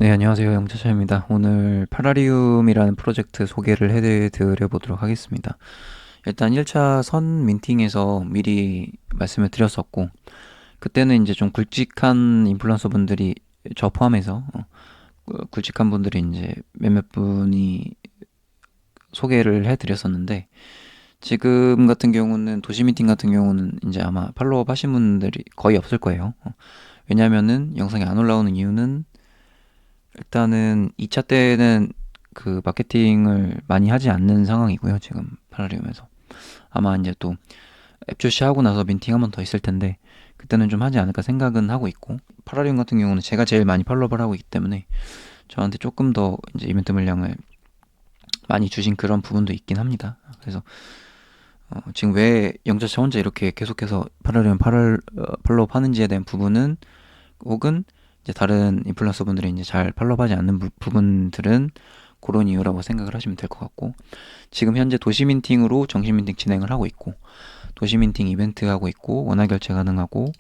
네, 안녕하세요. 영차차입니다. 오늘 파라리움이라는 프로젝트 소개를 해드려 보도록 하겠습니다. 일단 1차 선 민팅에서 미리 말씀을 드렸었고, 그때는 이제 좀 굵직한 인플루언서 분들이, 저 포함해서, 굵직한 분들이 이제 몇몇 분이 소개를 해드렸었는데, 지금 같은 경우는, 도시 미팅 같은 경우는 이제 아마 팔로업 하신 분들이 거의 없을 거예요. 왜냐면은 영상이 안 올라오는 이유는 일단은 2차 때는 그 마케팅을 많이 하지 않는 상황이고요. 지금 파라리움에서 아마 이제 또 앱 출시하고 나서 민팅 한 번 더 있을 텐데 그때는 좀 하지 않을까 생각은 하고 있고, 파라리움 같은 경우는 제가 제일 많이 팔로우를 하고 있기 때문에 저한테 조금 더 이제 이벤트 물량을 많이 주신 그런 부분도 있긴 합니다. 그래서 지금 왜 영자차 혼자 이렇게 계속해서 파라리움 팔로우 하는지에 대한 부분은, 혹은 이제 다른 인플루언서 분들이 이제 잘 팔로우하지 않는 부분들은 그런 이유라고 생각을 하시면 될 것 같고, 지금 현재 도시 민팅으로 정식 민팅 진행을 하고 있고, 도시 민팅 이벤트 하고 있고, 원화 결제 가능하고,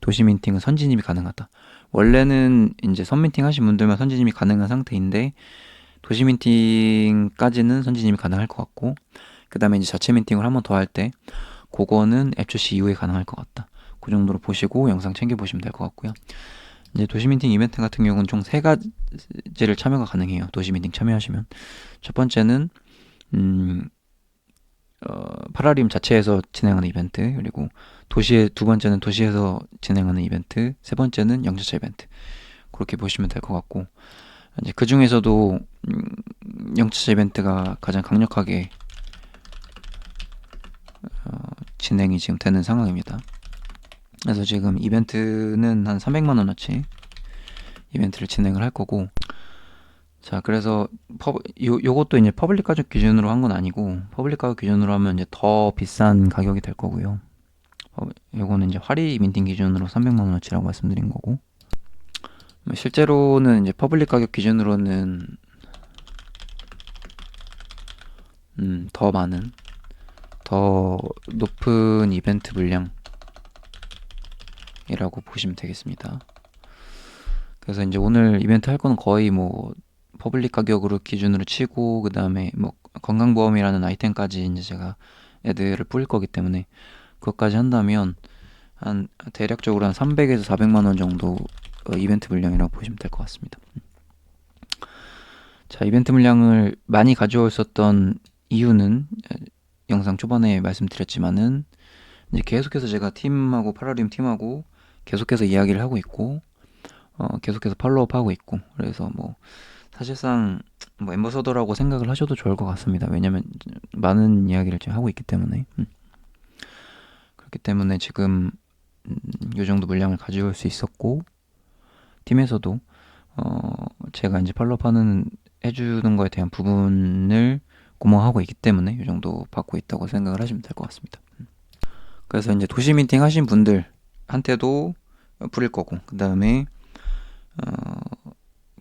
도시 민팅은 선진입이 가능하다. 원래는 이제 선 민팅 하신 분들만 선진입이 가능한 상태인데, 도시 민팅까지는 선진입이 가능할 것 같고, 그 다음에 이제 자체 민팅을 한 번 더 할 때 그거는 앱 출시 이후에 가능할 것 같다. 그 정도로 보시고 영상 챙겨보시면 될 것 같고요. 이제 도시민팅 이벤트 같은 경우는 총 세 가지를 참여가 가능해요. 도시민팅 참여하시면 첫 번째는 파라림 자체에서 진행하는 이벤트, 그리고 두 번째는 도시에서 진행하는 이벤트, 세 번째는 영차차 이벤트. 그렇게 보시면 될 것 같고, 이제 그 중에서도 영차차 이벤트가 가장 강력하게 진행이 지금 되는 상황입니다. 그래서 지금 이벤트는 한 300만 원어치 이벤트를 진행을 할 거고, 자, 그래서 요것도 이제 퍼블릭 가격 기준으로 한 건 아니고, 퍼블릭 가격 기준으로 하면 이제 더 비싼 가격이 될 거고요. 요거는 이제 화리 민팅 기준으로 300만 원어치라고 말씀드린 거고, 실제로는 이제 퍼블릭 가격 기준으로는 더 많은, 더 높은 이벤트 물량이라고 보시면 되겠습니다. 그래서 이제 오늘 이벤트 할 거는 거의 뭐 퍼블릭 가격으로 기준으로 치고, 그 다음에 뭐 건강보험이라는 아이템까지 이제 제가 애들을 뿌릴 거기 때문에, 그것까지 한다면 한 대략적으로 한 300에서 400만 원 정도 이벤트 물량이라고 보시면 될 것 같습니다. 자, 이벤트 물량을 많이 가져왔었던 이유는 영상 초반에 말씀드렸지만은, 이제 계속해서 제가 팀하고 파라림 팀하고 계속해서 이야기를 하고 있고, 계속해서 팔로우업 하고 있고, 그래서 뭐 사실상 뭐 엠버서더라고 생각을 하셔도 좋을 것 같습니다. 왜냐면 많은 이야기를 지금 하고 있기 때문에. 그렇기 때문에 지금 요 정도 물량을 가져올 수 있었고, 팀에서도 제가 이제 팔로우하는 해주는 거에 대한 부분을 고마워하고 있기 때문에 이 정도 받고 있다고 생각을 하시면 될 것 같습니다. 그래서 이제 도시 미팅 하신 분들한테도 뿌릴 거고, 그 다음에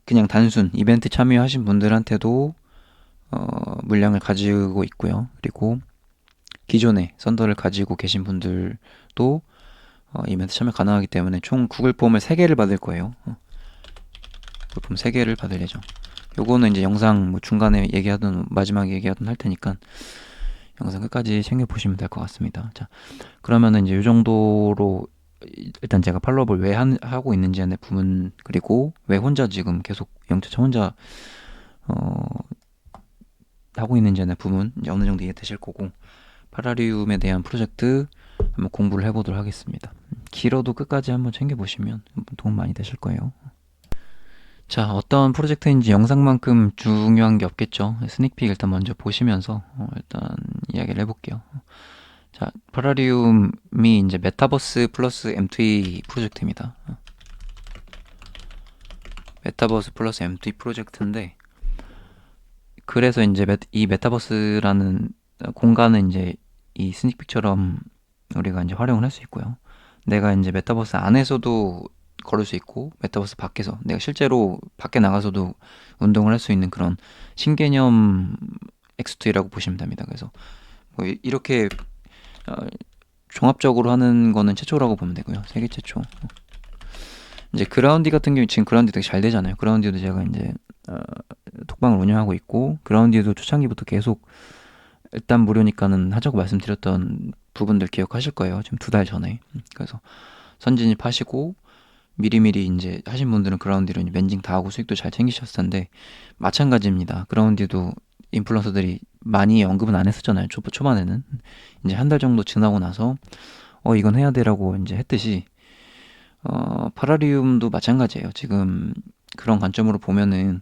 그냥 단순 이벤트 참여하신 분들한테도 물량을 가지고 있고요. 그리고 기존에 썬더를 가지고 계신 분들도 이벤트 참여 가능하기 때문에 총 구글 폼을 3개를 받을 거예요. 구글 폼 3개를 받을 예정. 요거는 이제 영상 뭐 중간에 얘기하든 마지막에 얘기하든 할 테니까 영상 끝까지 챙겨보시면 될 것 같습니다. 자, 그러면은 이제 요 정도로 일단 제가 팔로업을 왜 하고 있는지에 대한 부분, 그리고 왜 혼자 지금 계속 영차차 혼자 하고 있는지에 대한 부분 이제 어느 정도 이해되실 거고, 파라리움에 대한 프로젝트 한번 공부를 해보도록 하겠습니다. 길어도 끝까지 한번 챙겨보시면 도움 많이 되실 거예요. 자, 어떤 프로젝트인지 영상만큼 중요한 게 없겠죠. 스닉픽 일단 먼저 보시면서 일단 이야기를 해볼게요. 자, 파라리움이 이제 메타버스 플러스 M2 프로젝트입니다. 메타버스 플러스 M2 프로젝트인데, 그래서 이제 이 메타버스라는 공간은 이제 이 스닉픽처럼 우리가 이제 활용을 할 수 있고요. 내가 이제 메타버스 안에서도 걸을 수 있고, 메타버스 밖에서 내가 실제로 밖에 나가서도 운동을 할 수 있는 그런 신개념 X2라고 보시면 됩니다. 그래서 뭐 이렇게 종합적으로 하는 거는 최초라고 보면 되고요. 세계 최초. 이제 그라운디 같은 경우 지금 그라운디 되게 잘 되잖아요. 그라운디도 제가 이제 어, 톡방을 운영하고 있고 그라운디도 초창기부터 계속 일단 무료니까는 하자고 말씀드렸던 부분들 기억하실 거예요. 지금 2달 전에. 그래서 선진입하시고 미리미리 이제 하신 분들은 그라운디로 이제 멘징 다 하고 수익도 잘 챙기셨을 텐데 마찬가지입니다. 그라운디도 인플루언서들이 많이 언급은 안 했었잖아요. 초반에는 이제 한 달 정도 지나고 나서 이건 해야 돼라고 이제 했듯이 파라리움도 마찬가지예요. 지금 그런 관점으로 보면은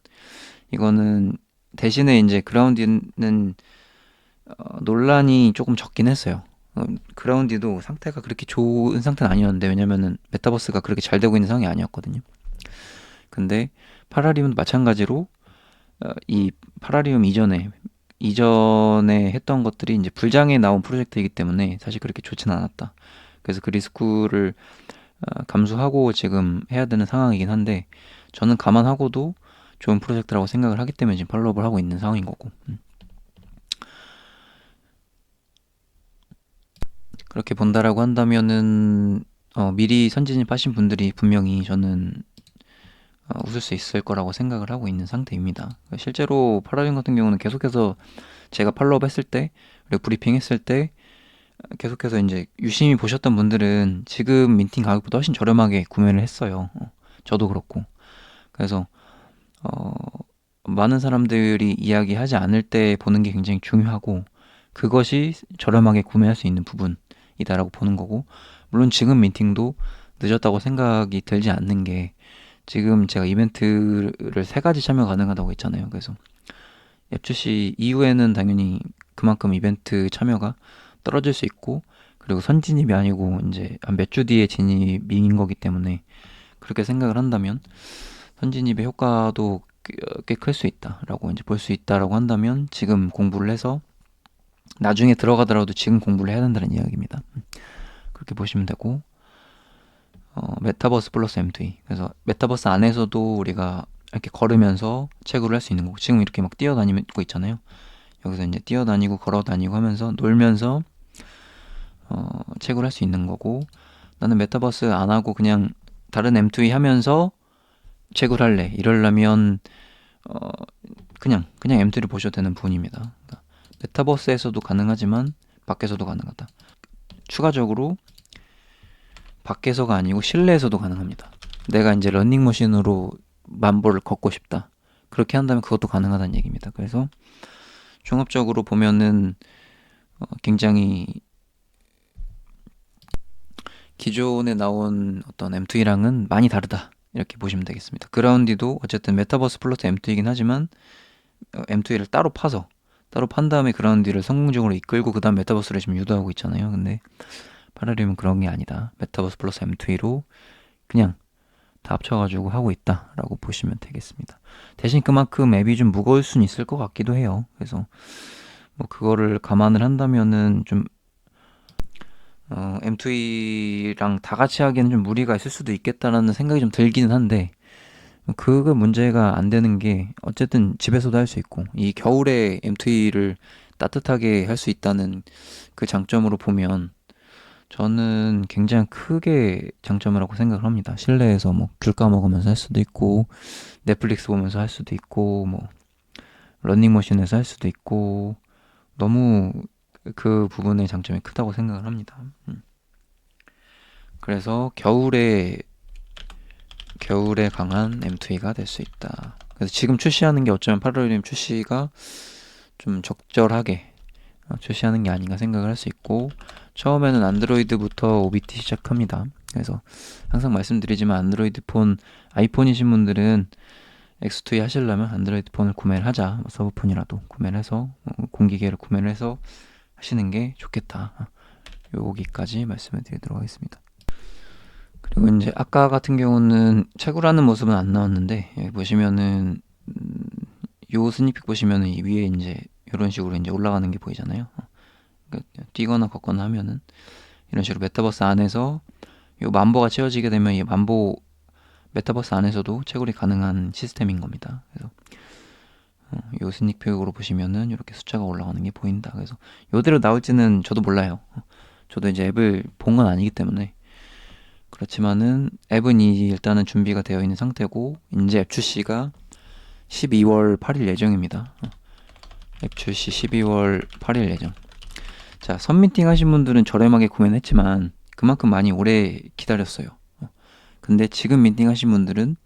이거는 대신에 이제 그라운디는 논란이 조금 적긴 했어요. 그라운디도 상태가 그렇게 좋은 상태는 아니었는데 왜냐면은 메타버스가 그렇게 잘 되고 있는 상황이 아니었거든요. 근데 파라리움도 마찬가지로 이 파라리움 이전에 했던 것들이 이제 불장에 나온 프로젝트이기 때문에 사실 그렇게 좋지는 않았다. 그래서 그 리스크를 감수하고 지금 해야 되는 상황이긴 한데 저는 감안하고도 좋은 프로젝트라고 생각을 하기 때문에 지금 팔로우업을 하고 있는 상황인 거고. 그렇게 본다라고 한다면은 미리 선진입하신 분들이 분명히 저는 웃을 수 있을 거라고 생각을 하고 있는 상태입니다. 실제로 파라딘 같은 경우는 계속해서 제가 팔로우업 했을 때 그리고 브리핑 했을 때 계속해서 이제 유심히 보셨던 분들은 지금 민팅 가격보다 훨씬 저렴하게 구매를 했어요. 저도 그렇고. 그래서 어, 많은 사람들이 이야기하지 않을 때 보는 게 굉장히 중요하고 그것이 저렴하게 구매할 수 있는 부분이다라고 보는 거고 물론 지금 민팅도 늦었다고 생각이 들지 않는 게 지금 제가 이벤트를 3가지 참여 가능하다고 했잖아요. 그래서 앱 출시 이후에는 당연히 그만큼 이벤트 참여가 떨어질 수 있고 그리고 선진입이 아니고 이제 한 몇 주 뒤에 진입인 거기 때문에 그렇게 생각을 한다면 선진입의 효과도 꽤 클 수 있다라고 이제 볼 수 있다라고 한다면 지금 공부를 해서 나중에 들어가더라도 지금 공부를 해야 된다는 이야기입니다. 그렇게 보시면 되고 메타버스 플러스 M2E 그래서 메타버스 안에서도 우리가 이렇게 걸으면서 채굴을 할 수 있는 거고 지금 이렇게 막 뛰어다니고 있잖아요. 여기서 이제 뛰어다니고 걸어다니고 하면서 놀면서 채굴을 할 수 있는 거고 나는 메타버스 안 하고 그냥 다른 M2E 하면서 채굴할래 이러려면 그냥 M2를 보셔도 되는 부분입니다. 그러니까 메타버스에서도 가능하지만 밖에서도 가능하다. 추가적으로 밖에서가 아니고 실내에서도 가능합니다. 내가 이제 러닝머신으로 만보를 걷고 싶다. 그렇게 한다면 그것도 가능하다는 얘기입니다. 그래서 종합적으로 보면은 굉장히 기존에 나온 어떤 M2E랑은 많이 다르다. 이렇게 보시면 되겠습니다. 그라운디도 어쨌든 메타버스 플러스 M2E긴 하지만 M2E를 따로 판 다음에 그라운디를 성공적으로 이끌고 그 다음 메타버스를 지금 유도하고 있잖아요. 근데 파라리움은 그런 게 아니다. 메타버스 플러스 M2E로 그냥 다 합쳐가지고 하고 있다라고 보시면 되겠습니다. 대신 그만큼 앱이 좀 무거울 수는 있을 것 같기도 해요. 그래서 뭐 그거를 감안을 한다면은 좀 M2E랑 다 같이 하기에는 좀 무리가 있을 수도 있겠다라는 생각이 좀 들기는 한데 그거 문제가 안 되는 게 어쨌든 집에서도 할 수 있고 이 겨울에 M2E를 따뜻하게 할 수 있다는 그 장점으로 보면 저는 굉장히 크게 장점이라고 생각을 합니다. 실내에서 뭐 귤 까먹으면서 할 수도 있고 넷플릭스 보면서 할 수도 있고 뭐 러닝머신에서 할 수도 있고 너무 그 부분의 장점이 크다고 생각을 합니다. 그래서 겨울에 강한 M2E가 될 수 있다. 그래서 지금 출시하는 게 어쩌면 8월임 출시가 좀 적절하게 출시하는 게 아닌가 생각을 할 수 있고 처음에는 안드로이드부터 OBT 시작합니다. 그래서 항상 말씀드리지만 안드로이드 폰, 아이폰이신 분들은 X2E 하시려면 안드로이드 폰을 구매를 하자. 서브폰이라도 구매를 해서 공기계를 구매를 해서 하시는 게 좋겠다. 여기까지 말씀을 드리도록 하겠습니다. 그리고 이제 아까 같은 경우는 채굴하는 모습은 안 나왔는데 여기 보시면은 요 스니픽 보시면은 이 위에 이제 이런 식으로 이제 올라가는 게 보이잖아요. 그러니까 뛰거나 걷거나 하면은 이런 식으로 메타버스 안에서 요 만보가 채워지게 되면 이 만보 메타버스 안에서도 채굴이 가능한 시스템인 겁니다. 그래서 요 스닉표로 보시면은 이렇게 숫자가 올라가는 게 보인다. 그래서 요대로 나올지는 저도 몰라요. 저도 이제 앱을 본 건 아니기 때문에 그렇지만은 앱은 일단은 준비가 되어 있는 상태고 이제 앱 출시가 12월 8일 예정입니다. 앱 출시 12월 8일 예정. 자, 선미팅 하신 분들은 저렴하게 구매는 했지만 그만큼 많이 오래 기다렸어요. 근데 지금 미팅 하신 분들은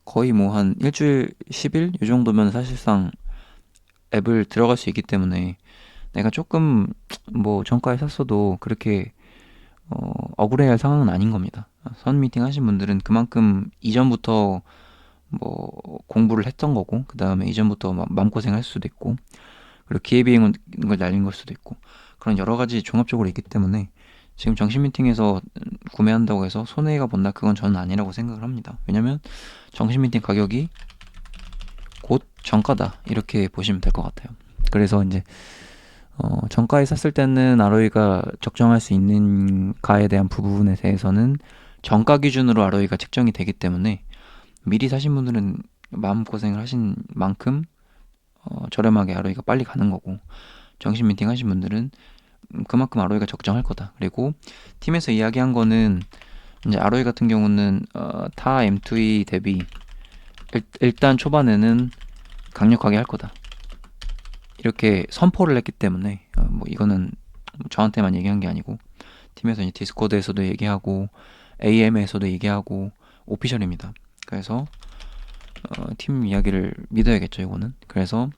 거의 뭐 한 일주일, 10일 이 정도면 사실상 앱을 들어갈 수 있기 때문에 내가 조금 뭐 정가에 샀어도 그렇게 억울해할 상황은 아닌 겁니다. 선 미팅 하신 분들은 그만큼 이전부터 뭐 공부를 했던 거고 그 다음에 이전부터 마음고생 할 수도 있고 그리고 기회비용을 날린 걸 수도 있고 그런 여러 가지 종합적으로 있기 때문에 지금 정시 미팅에서 구매한다고 해서 손해가 본다 그건 저는 아니라고 생각을 합니다. 왜냐면 정시 미팅 가격이 곧 정가다 이렇게 보시면 될 것 같아요. 그래서 이제 정가에 샀을 때는 ROE가 적정할 수 있는 가에 대한 부분에 대해서는 정가 기준으로 ROE가 측정이 되기 때문에 미리 사신 분들은 마음고생을 하신 만큼 저렴하게 ROE가 빨리 가는 거고 정신 미팅 하신 분들은 그만큼 ROE가 적정할 거다. 그리고 팀에서 이야기한 거는 이제 ROE 같은 경우는 타 M2E 대비 일단 초반에는 강력하게 할 거다. 이렇게 선포를 했기 때문에 뭐 이거는 저한테만 얘기한 게 아니고 팀에서 이제 디스코드에서도 얘기하고 AM에서도 얘기하고 오피셜입니다. 그래서 팀 이야기를 믿어야겠죠, 이거는. 그래서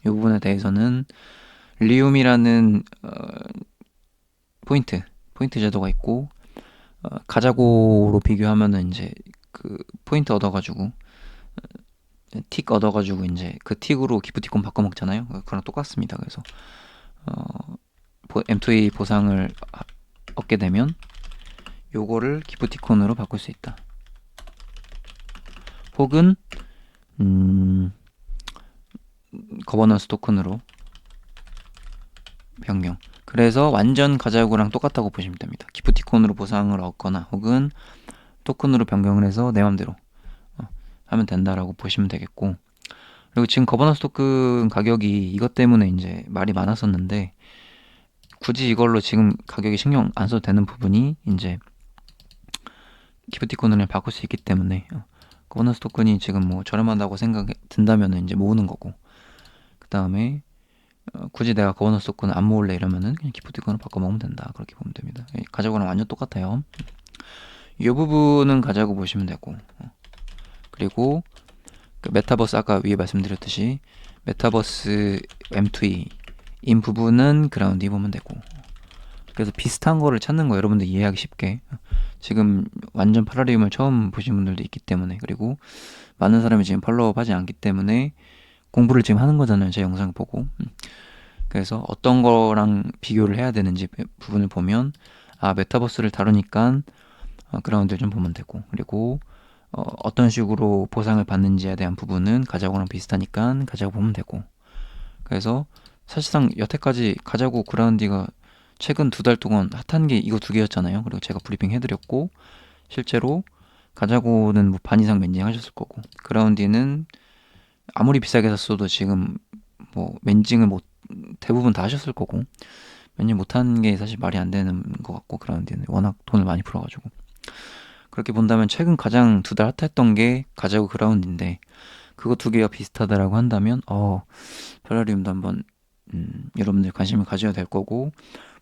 이 부분에 대해서는 리움이라는 포인트 제도가 있고 가자고로 비교하면은 이제 그 포인트 얻어가지고 틱 얻어가지고 이제 그 틱으로 기프티콘 바꿔 먹잖아요. 그거랑 똑같습니다. 그래서 M2A 보상을 얻게 되면 요거를 기프티콘으로 바꿀 수 있다. 혹은 거버넌스 토큰으로 변경. 그래서 완전 가자고랑 똑같다고 보시면 됩니다. 기프티콘으로 보상을 얻거나 혹은 토큰으로 변경을 해서 내 맘대로 하면 된다라고 보시면 되겠고, 그리고 지금 거버넌스 토큰 가격이 이것 때문에 이제 말이 많았었는데 굳이 이걸로 지금 가격이 신경 안 써도 되는 부분이 이제 기프티콘을 바꿀 수 있기 때문에 거버넌스 토큰이 지금 뭐 저렴하다고 생각이 든다면 이제 모으는 거고, 그 다음에 굳이 내가 거버넌스 토큰을 안 모을래 이러면은 그냥 기프티콘을 바꿔 먹으면 된다, 그렇게 보면 됩니다. 가자고랑 완전 똑같아요. 이 부분은 가자고 보시면 되고, 그리고 그 메타버스 아까 위에 말씀드렸듯이 메타버스 M2E 인 부분은 그라운드 보면 되고, 그래서 비슷한 거를 찾는 거 여러분들 이해하기 쉽게 지금 완전 파라리움을 처음 보신 분들도 있기 때문에, 그리고 많은 사람이 지금 팔로우업 하지 않기 때문에 공부를 지금 하는 거잖아요, 제 영상 보고. 그래서 어떤 거랑 비교를 해야 되는지 부분을 보면 메타버스를 다루니까 그라운드를 좀 보면 되고, 그리고 어떤 식으로 보상을 받는지에 대한 부분은 가자고랑 비슷하니까 가자고 보면 되고, 그래서 사실상 여태까지 가자고 그라운디가 최근 2달 동안 핫한 게 이거 2개였잖아요. 그리고 제가 브리핑 해드렸고, 실제로 가자고는 뭐 반 이상 멘징 하셨을 거고, 그라운디는 아무리 비싸게 샀어도 지금 뭐 멘징을 대부분 다 하셨을 거고, 멘징 못한 게 사실 말이 안 되는 것 같고, 그라운디는 워낙 돈을 많이 풀어가지고. 그렇게 본다면 최근 가장 2달 핫했던 게 가자고 그라운드인데, 그거 2개가 비슷하다라고 한다면 페라리움도 한번 여러분들 관심을 가져야 될 거고,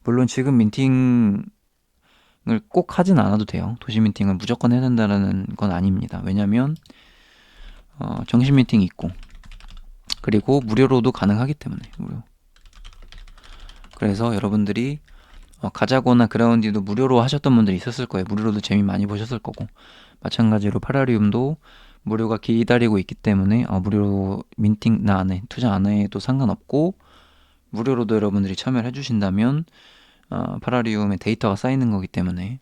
물론 지금 민팅을 꼭 하진 않아도 돼요. 도시 민팅을 무조건 해야 된다는 건 아닙니다. 왜냐면 정시 민팅이 있고, 그리고 무료로도 가능하기 때문에 무료. 그래서 여러분들이 가자고나 그라운디도 무료로 하셨던 분들이 있었을 거예요. 무료로도 재미 많이 보셨을 거고, 마찬가지로 파라리움도 무료가 기다리고 있기 때문에 무료로 민팅 나 안 해, 투자 안 해도 상관없고, 무료로도 여러분들이 참여를 해주신다면 파라리움의 데이터가 쌓이는 거기 때문에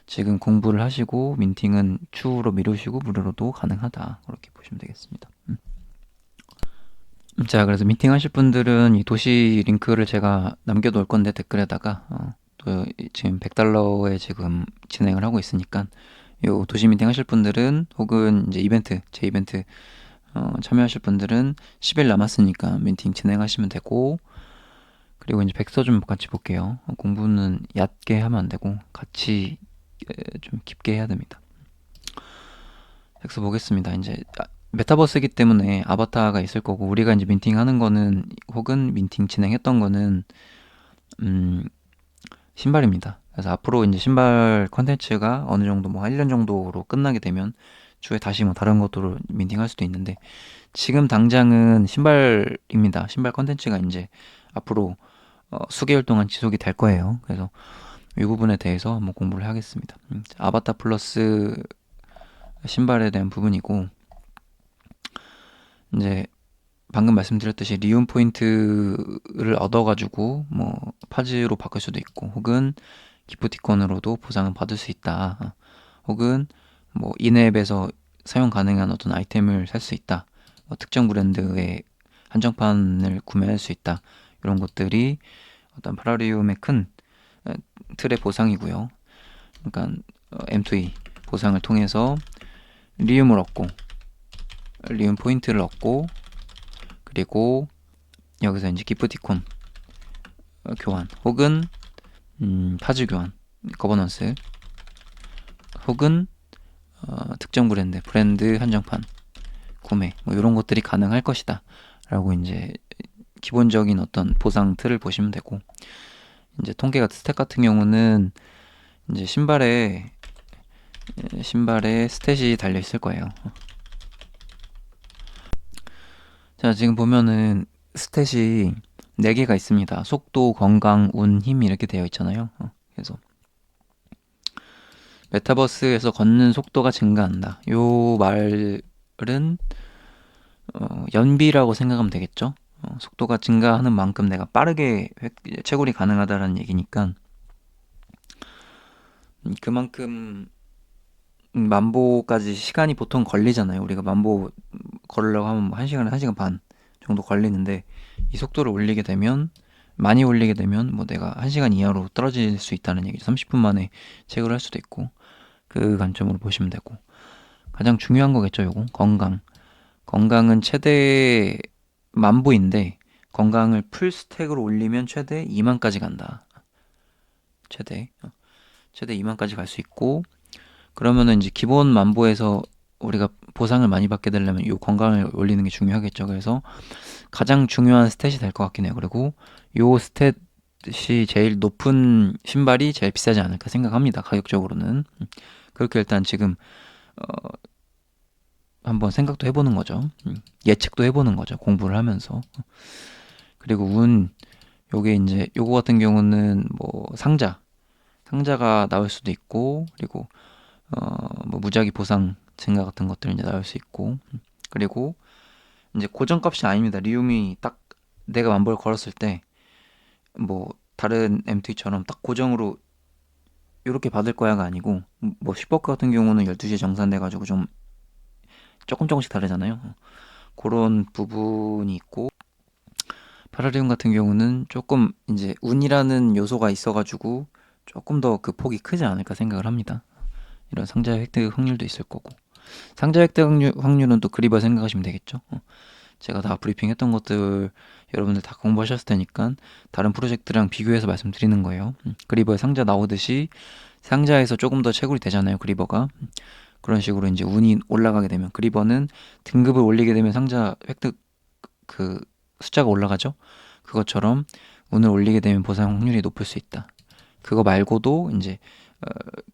지금 공부를 하시고 민팅은 추후로 미루시고 무료로도 가능하다, 그렇게 보시면 되겠습니다. 자, 그래서 미팅 하실 분들은 이 도시 링크를 제가 남겨놓을 건데 댓글에다가 또 지금 $100에 지금 진행을 하고 있으니까 요 도시 미팅 하실 분들은 혹은 이제 제 이벤트 참여하실 분들은 10일 남았으니까 미팅 진행하시면 되고, 그리고 이제 백서 좀 같이 볼게요. 공부는 얕게 하면 안 되고 같이 좀 깊게 해야 됩니다. 그래서 보겠습니다. 이제 메타버스이기 때문에 아바타가 있을 거고, 우리가 이제 민팅하는 거는, 혹은 민팅 진행했던 거는 신발입니다. 그래서 앞으로 이제 신발 컨텐츠가 어느 정도 뭐 한 1년 정도로 끝나게 되면 주에 다시 뭐 다른 것들로 민팅할 수도 있는데, 지금 당장은 신발입니다. 신발 컨텐츠가 이제 앞으로 수개월 동안 지속이 될 거예요. 그래서 이 부분에 대해서 한번 공부를 하겠습니다. 아바타 플러스 신발에 대한 부분이고, 이제 방금 말씀드렸듯이 리온 포인트를 얻어가지고 뭐 파즈로 바꿀 수도 있고, 혹은 기프티콘으로도 보상을 받을 수 있다. 혹은 뭐 인앱에서 사용 가능한 어떤 아이템을 살 수 있다. 특정 브랜드의 한정판을 구매할 수 있다. 이런 것들이 어떤 파라리움의 큰 틀의 보상이고요. 그러니까 M2E 보상을 통해서 리움을 얻고, 리움 포인트를 얻고, 그리고 여기서 이제 기프티콘 교환, 혹은 파즈 교환, 거버넌스, 혹은 특정 브랜드 한정판 구매, 뭐 이런 것들이 가능할 것이다 라고 이제 기본적인 어떤 보상 틀을 보시면 되고, 이제 통계가 스탯 같은 경우는 이제 신발에 스탯이 달려 있을 거예요. 자, 지금 보면은 스탯이 4개가 있습니다. 속도, 건강, 운, 힘 이렇게 되어 있잖아요. 그래서 메타버스에서 걷는 속도가 증가한다. 요 말은 연비라고 생각하면 되겠죠. 속도가 증가하는 만큼 내가 빠르게 채굴이 가능하다라는 얘기니까, 그만큼 만보까지 시간이 보통 걸리잖아요. 우리가 만보 걸으려고 하면 뭐 1시간에 1시간 반 정도 걸리는데, 이 속도를 올리게 되면, 많이 올리게 되면 뭐 내가 1시간 이하로 떨어질 수 있다는 얘기죠. 30분 만에 채굴할 수도 있고, 그 관점으로 보시면 되고, 가장 중요한 거겠죠. 요거 건강은 최대 만보인데, 건강을 풀 스택으로 올리면 최대 2만까지 간다. 최대 2만까지 갈 수 있고, 그러면은 이제 기본 만보에서 우리가 보상을 많이 받게 되려면 이 건강을 올리는 게 중요하겠죠. 그래서 가장 중요한 스탯이 될 것 같긴 해요. 그리고 이 스탯이 제일 높은 신발이 제일 비싸지 않을까 생각합니다. 가격적으로는. 그렇게 일단 지금 한번 생각도 해보는 거죠. 예측도 해보는 거죠. 공부를 하면서. 그리고 요게 이제 요거 같은 경우는 뭐 상자가 나올 수도 있고, 그리고 뭐 무작위 보상 증가 같은 것들 이제 나올 수 있고, 그리고 이제 고정값이 아닙니다. 리움이 딱 내가 만보를 걸었을 때 뭐 다른 M2처럼 딱 고정으로 이렇게 받을 거야가 아니고, 뭐 슈퍼크 같은 경우는 12시에 정산돼 가지고 좀 조금씩 다르잖아요. 그런 부분이 있고, 파라리움 같은 경우는 조금 이제 운이라는 요소가 있어가지고 조금 더 그 폭이 크지 않을까 생각을 합니다. 이런 상자 획득 확률도 있을 거고, 상자 획득 확률은 또 그리버 생각하시면 되겠죠. 제가 다 브리핑했던 것들 여러분들 다 공부하셨을 테니까 다른 프로젝트랑 비교해서 말씀드리는 거예요. 그리버에 상자 나오듯이 상자에서 조금 더 채굴이 되잖아요. 그리버가. 그런 식으로 이제 운이 올라가게 되면, 그리버는 등급을 올리게 되면 상자 획득 그 숫자가 올라가죠. 그것처럼 운을 올리게 되면 보상 확률이 높을 수 있다. 그거 말고도 이제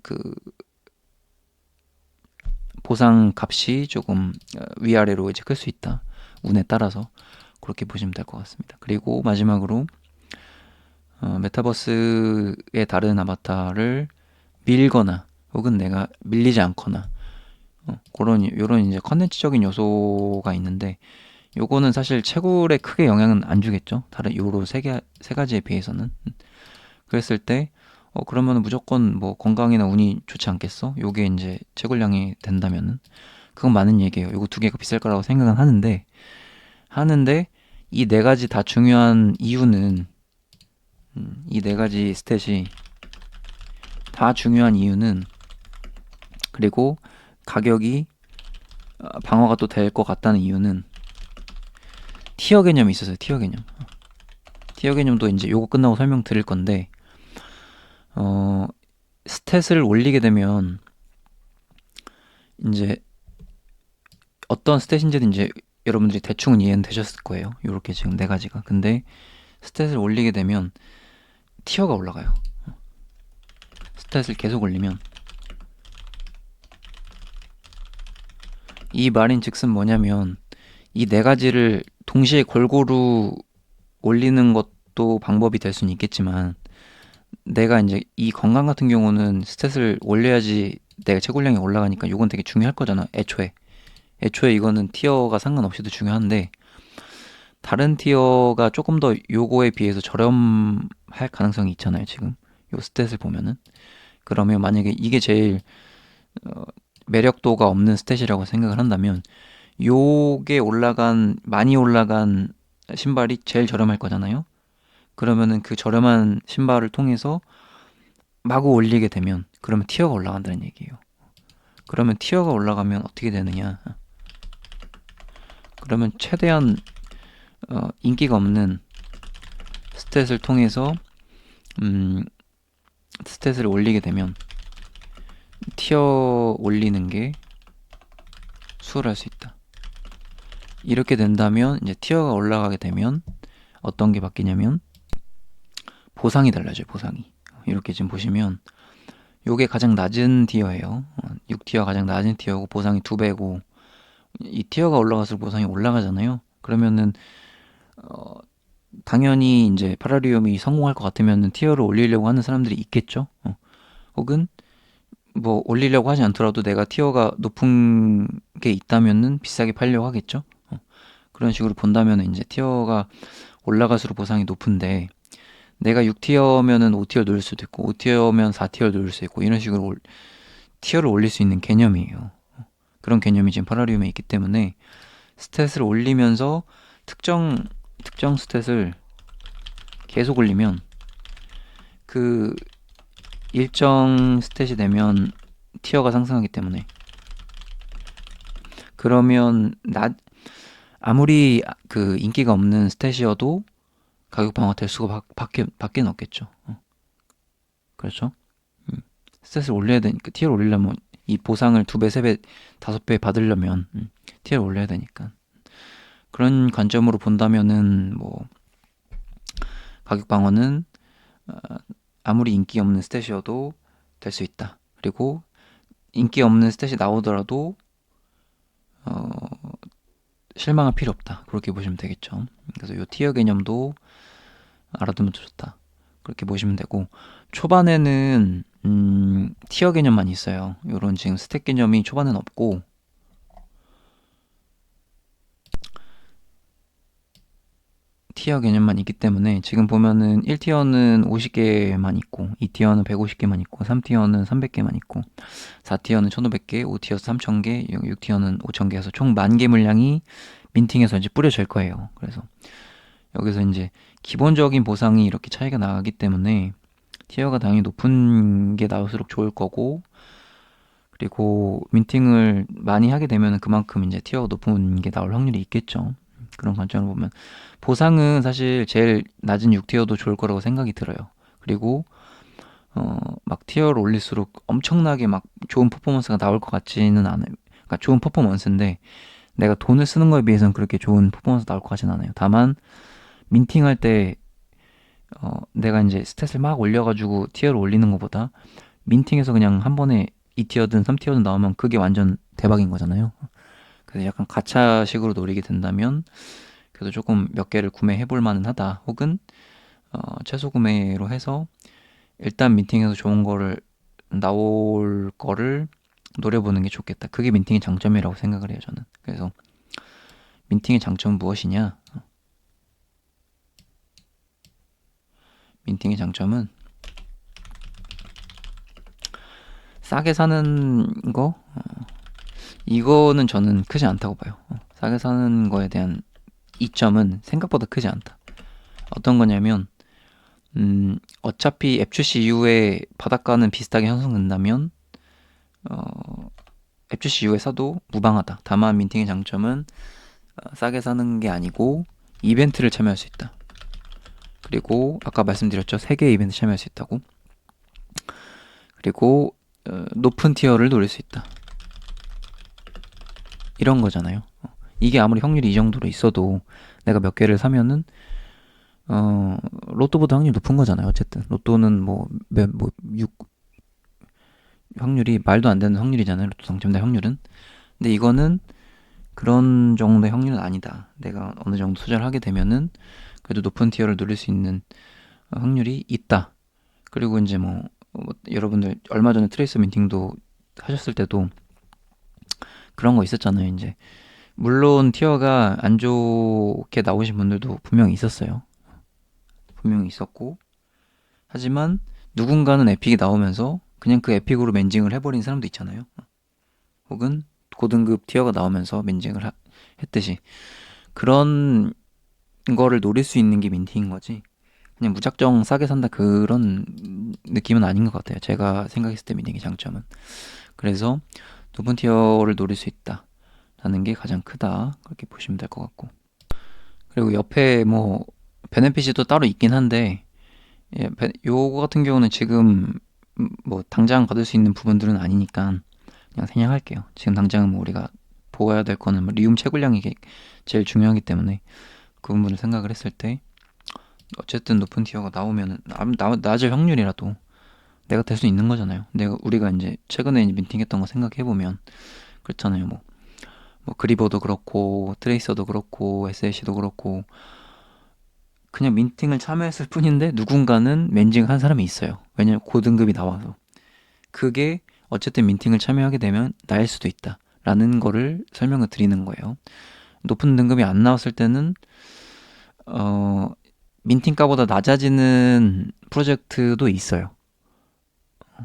그 보상 값이 조금 위아래로 이제 클 수 있다. 운에 따라서 그렇게 보시면 될 것 같습니다. 그리고 마지막으로 메타버스의 다른 아바타를 밀거나 혹은 내가 밀리지 않거나, 그런 요런 이제 컨텐츠적인 요소가 있는데, 요거는 사실 채굴에 크게 영향은 안 주겠죠. 다른 요로 세 가지에 비해서는. 그랬을 때 그러면은 무조건 뭐 건강이나 운이 좋지 않겠어? 요게 이제 채굴량이 된다면은 그건 맞는 얘기예요. 요거 두 개가 비쌀 거라고 생각은 하는데 이 네 가지 다 중요한 이유는, 이 네 가지 스탯이 다 중요한 이유는, 그리고 가격이 방어가 또 될 것 같다는 이유는 티어 개념이 있어서요. 티어 개념도 이제 요거 끝나고 설명드릴 건데, 스탯을 올리게 되면 이제 어떤 스탯인지는 이제 여러분들이 대충은 이해는 되셨을 거예요. 요렇게 지금 네 가지가. 근데 스탯을 올리게 되면 티어가 올라가요. 스탯을 계속 올리면 이 말인 즉슨 뭐냐면 이 네 가지를 동시에 골고루 올리는 것도 방법이 될 수는 있겠지만 내가 이제 이 건강 같은 경우는 스탯을 올려야지 내가 체골량이 올라가니까 이건 되게 중요할 거잖아. 애초에 이거는 티어가 상관없이도 중요한데 다른 티어가 조금 더 요거에 비해서 저렴할 가능성이 있잖아요. 지금 요 스탯을 보면은 그러면 만약에 이게 제일 어, 매력도가 없는 스탯이라고 생각을 한다면 요게 많이 올라간 신발이 제일 저렴할 거잖아요. 그러면은 그 저렴한 신발을 통해서 마구 올리게 되면 그러면 티어가 올라간다는 얘기예요. 그러면 티어가 올라가면 어떻게 되느냐? 그러면 최대한 인기가 없는 스탯을 통해서 스탯을 올리게 되면 티어 올리는 게 수월할 수 있다. 이렇게 된다면 이제 티어가 올라가게 되면 어떤 게 바뀌냐면 보상이 달라져요. 보상이. 이렇게 지금 보시면 요게 가장 낮은 티어예요. 6티어 가장 낮은 티어고 보상이 2배고 이 티어가 올라갈수록 보상이 올라가잖아요. 그러면은 당연히 이제 파라리움이 성공할 것 같으면 티어를 올리려고 하는 사람들이 있겠죠. 혹은 뭐 올리려고 하지 않더라도 내가 티어가 높은 게 있다면은 비싸게 팔려고 하겠죠. 그런 식으로 본다면 이제 티어가 올라갈수록 보상이 높은데 내가 6티어면은 5티어 누를 수도 있고 5티어면 4티어 누를 수 있고 이런 식으로 티어를 올릴 수 있는 개념이에요. 그런 개념이 지금 파라리움에 있기 때문에 스탯을 올리면서 특정 스탯을 계속 올리면 그 일정 스탯이 되면 티어가 상승하기 때문에 그러면 아무리 그 인기가 없는 스탯이어도 가격 방어 될 수가 밖에 없겠죠. 그렇죠? 스탯을 올려야 되니까 티어를 올리려면 이 보상을 2배, 3배, 5배 받으려면 티어를 올려야 되니까 그런 관점으로 본다면은 뭐 가격 방어는 아무리 인기 없는 스탯이어도 될 수 있다. 그리고 인기 없는 스탯이 나오더라도 어, 실망할 필요 없다. 그렇게 보시면 되겠죠. 그래서 이 티어 개념도 알아두면 좋다. 그렇게 보시면 되고 초반에는 티어 개념만 있어요. 이런 지금 스탯 개념이 초반에는 없고 티어 개념만 있기 때문에 지금 보면은 1티어는 50개만 있고 2티어는 150개만 있고 3티어는 300개만 있고 4티어는 1500개, 5티어 3000개, 6티어는 5000개 해서 총 10,000개 물량이 민팅에서 이제 뿌려질 거예요. 그래서 여기서 이제 기본적인 보상이 이렇게 차이가 나기 때문에 티어가 당연히 높은 게 나올수록 좋을 거고 그리고 민팅을 많이 하게 되면 그만큼 이제 티어가 높은 게 나올 확률이 있겠죠. 그런 관점으로 보면 보상은 사실 제일 낮은 6티어도 좋을 거라고 생각이 들어요. 그리고 막 티어를 올릴수록 엄청나게 막 좋은 퍼포먼스가 나올 것 같지는 않아요. 그러니까 좋은 퍼포먼스인데 내가 돈을 쓰는 거에 비해서는 그렇게 좋은 퍼포먼스 나올 것 같지는 않아요. 다만 민팅할 때 내가 이제 스탯을 막 올려가지고 티어를 올리는 것보다 민팅에서 그냥 한 번에 2티어든 3티어든 나오면 그게 완전 대박인 거잖아요. 그래서 약간 가차식으로 노리게 된다면 그래도 조금 몇 개를 구매해 볼 만은 하다. 혹은 최소 구매로 해서 일단 민팅에서 좋은 거를 나올 거를 노려보는 게 좋겠다. 그게 민팅의 장점이라고 생각을 해요, 저는. 그래서 민팅의 장점은 무엇이냐? 민팅의 장점은 싸게 사는 거? 이거는 저는 크지 않다고 봐요. 싸게 사는 거에 대한 이점은 생각보다 크지 않다. 어떤 거냐면 어차피 앱 출시 이후에 바닷가는 비슷하게 형성된다면 앱 출시 이후에 사도 무방하다. 다만 민팅의 장점은 싸게 사는 게 아니고 이벤트를 참여할 수 있다. 그리고 아까 말씀드렸죠. 3개 이벤트 참여할 수 있다고. 그리고 높은 티어를 노릴 수 있다. 이런 거잖아요. 이게 아무리 확률이 이 정도로 있어도 내가 몇 개를 사면은 로또보다 확률이 높은 거잖아요. 어쨌든 로또는 확률이 말도 안 되는 확률이잖아요. 로또 당첨될 확률은. 근데 이거는 그런 정도의 확률은 아니다. 내가 어느 정도 투자를 하게 되면은 그래도 높은 티어를 노릴 수 있는 확률이 있다. 그리고 이제 여러분들 얼마 전에 트레이서 민팅도 하셨을 때도 그런 거 있었잖아요. 이제 물론 티어가 안 좋게 나오신 분들도 분명히 있었어요. 분명히 있었고, 하지만 누군가는 에픽이 나오면서 그냥 그 에픽으로 맨징을 해버린 사람도 있잖아요. 혹은 고등급 티어가 나오면서 맨징을 했듯이 그런 거를 노릴 수 있는 게 민팅인 거지. 그냥 무작정 싸게 산다 그런 느낌은 아닌 것 같아요. 제가 생각했을 때 민팅의 장점은. 그래서 높은 티어를 노릴 수 있다라는 게 가장 크다. 그렇게 보시면 될 것 같고. 그리고 옆에 베네핏이 또 따로 있긴 한데, 예, 요거 같은 경우는 지금 당장 받을 수 있는 부분들은 아니니까 그냥 생략할게요. 지금 당장은 우리가 보아야 될 거는 리움 채굴량이 제일 중요하기 때문에 그 부분을 생각을 했을 때 어쨌든 높은 티어가 나오면은 낮을 확률이라도 내가 될 수 있는 거잖아요. 우리가 이제 최근에 민팅했던 거 생각해 보면 그렇잖아요. 그리버도 그렇고 트레이서도 그렇고 SLC도 그렇고 그냥 민팅을 참여했을 뿐인데 누군가는 맨징을 한 사람이 있어요. 왜냐면 고등급이 나와서. 그게 어쨌든 민팅을 참여하게 되면 나일 수도 있다 라는 거를 설명을 드리는 거예요. 높은 등급이 안 나왔을 때는 민팅가보다 낮아지는 프로젝트도 있어요.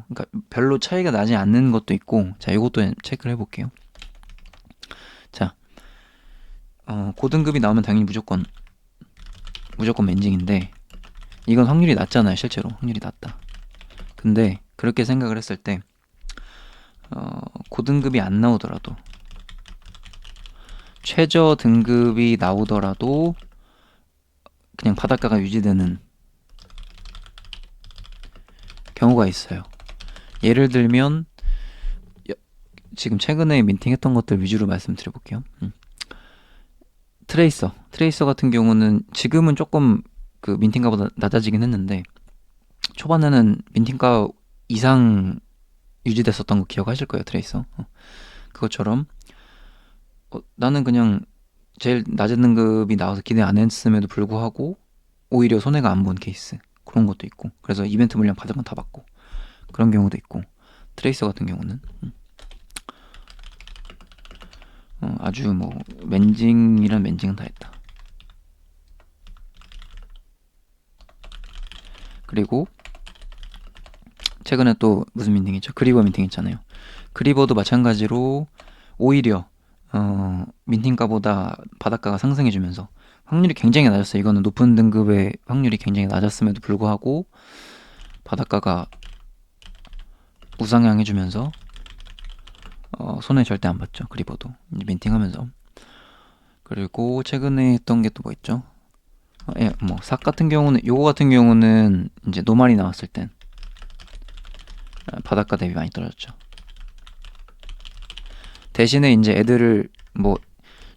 그러니까 별로 차이가 나지 않는 것도 있고, 자, 이것도 체크를 해볼게요. 자, 고등급이 나오면 당연히 무조건 맨징인데 이건 확률이 낮잖아요. 실제로 확률이 낮다. 근데 그렇게 생각을 했을 때 고등급이 안 나오더라도 최저 등급이 나오더라도 그냥 바닷가가 유지되는 경우가 있어요. 예를 들면 지금 최근에 민팅했던 것들 위주로 말씀드려볼게요. 트레이서 같은 경우는 지금은 조금 그 민팅가보다 낮아지긴 했는데 초반에는 민팅가 이상 유지됐었던 거 기억하실 거예요. 트레이서. 그것처럼 나는 그냥 제일 낮은 등급이 나와서 기대 안 했음에도 불구하고 오히려 손해가 안 본 케이스, 그런 것도 있고, 그래서 이벤트 물량 받은 건 다 받고 그런 경우도 있고, 트레이서 같은 경우는 아주 맨징이란 맨징은 다 했다. 그리고 최근에 또 무슨 민팅 있죠? 그리버 민팅 있잖아요. 그리버도 마찬가지로 오히려 민팅가보다 바닷가가 상승해주면서 확률이 굉장히 낮았어요. 이거는 높은 등급의 확률이 굉장히 낮았음에도 불구하고 바닷가가 우상향해주면서 손해 절대 안 봤죠. 그리버도 이제 민팅하면서. 그리고 최근에 했던 게 또 뭐 있죠? 삭 같은 경우는, 요거 같은 경우는 이제 노말이 나왔을 땐 바닷가 대비 많이 떨어졌죠. 대신에 이제 애들을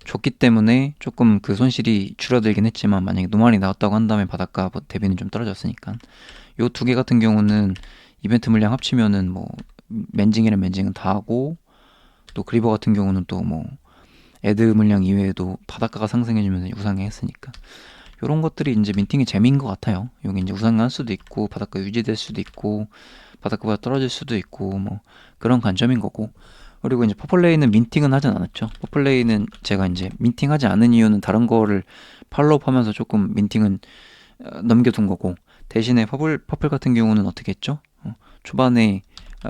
줬기 때문에 조금 그 손실이 줄어들긴 했지만, 만약에 노말이 나왔다고 한다면 바닷가 대비는 좀 떨어졌으니까 요 두 개 같은 경우는 이벤트 물량 합치면은 맨징이랑 맨징은 다 하고, 또 그리버 같은 경우는 또 애드 물량 이외에도 바닷가가 상승해주면서 우상향했으니까 요런 것들이 이제 민팅의 재미인 것 같아요. 여기 이제 우상향할 수도 있고 바닷가 유지될 수도 있고 바닷가보다 떨어질 수도 있고 그런 관점인 거고. 그리고 이제 퍼플레이는 민팅은 하진 않았죠. 퍼플레이는 제가 이제 민팅하지 않은 이유는 다른 거를 팔로우하면서 조금 민팅은 넘겨둔 거고, 대신에 퍼플 같은 경우는 어떻게 했죠? 초반에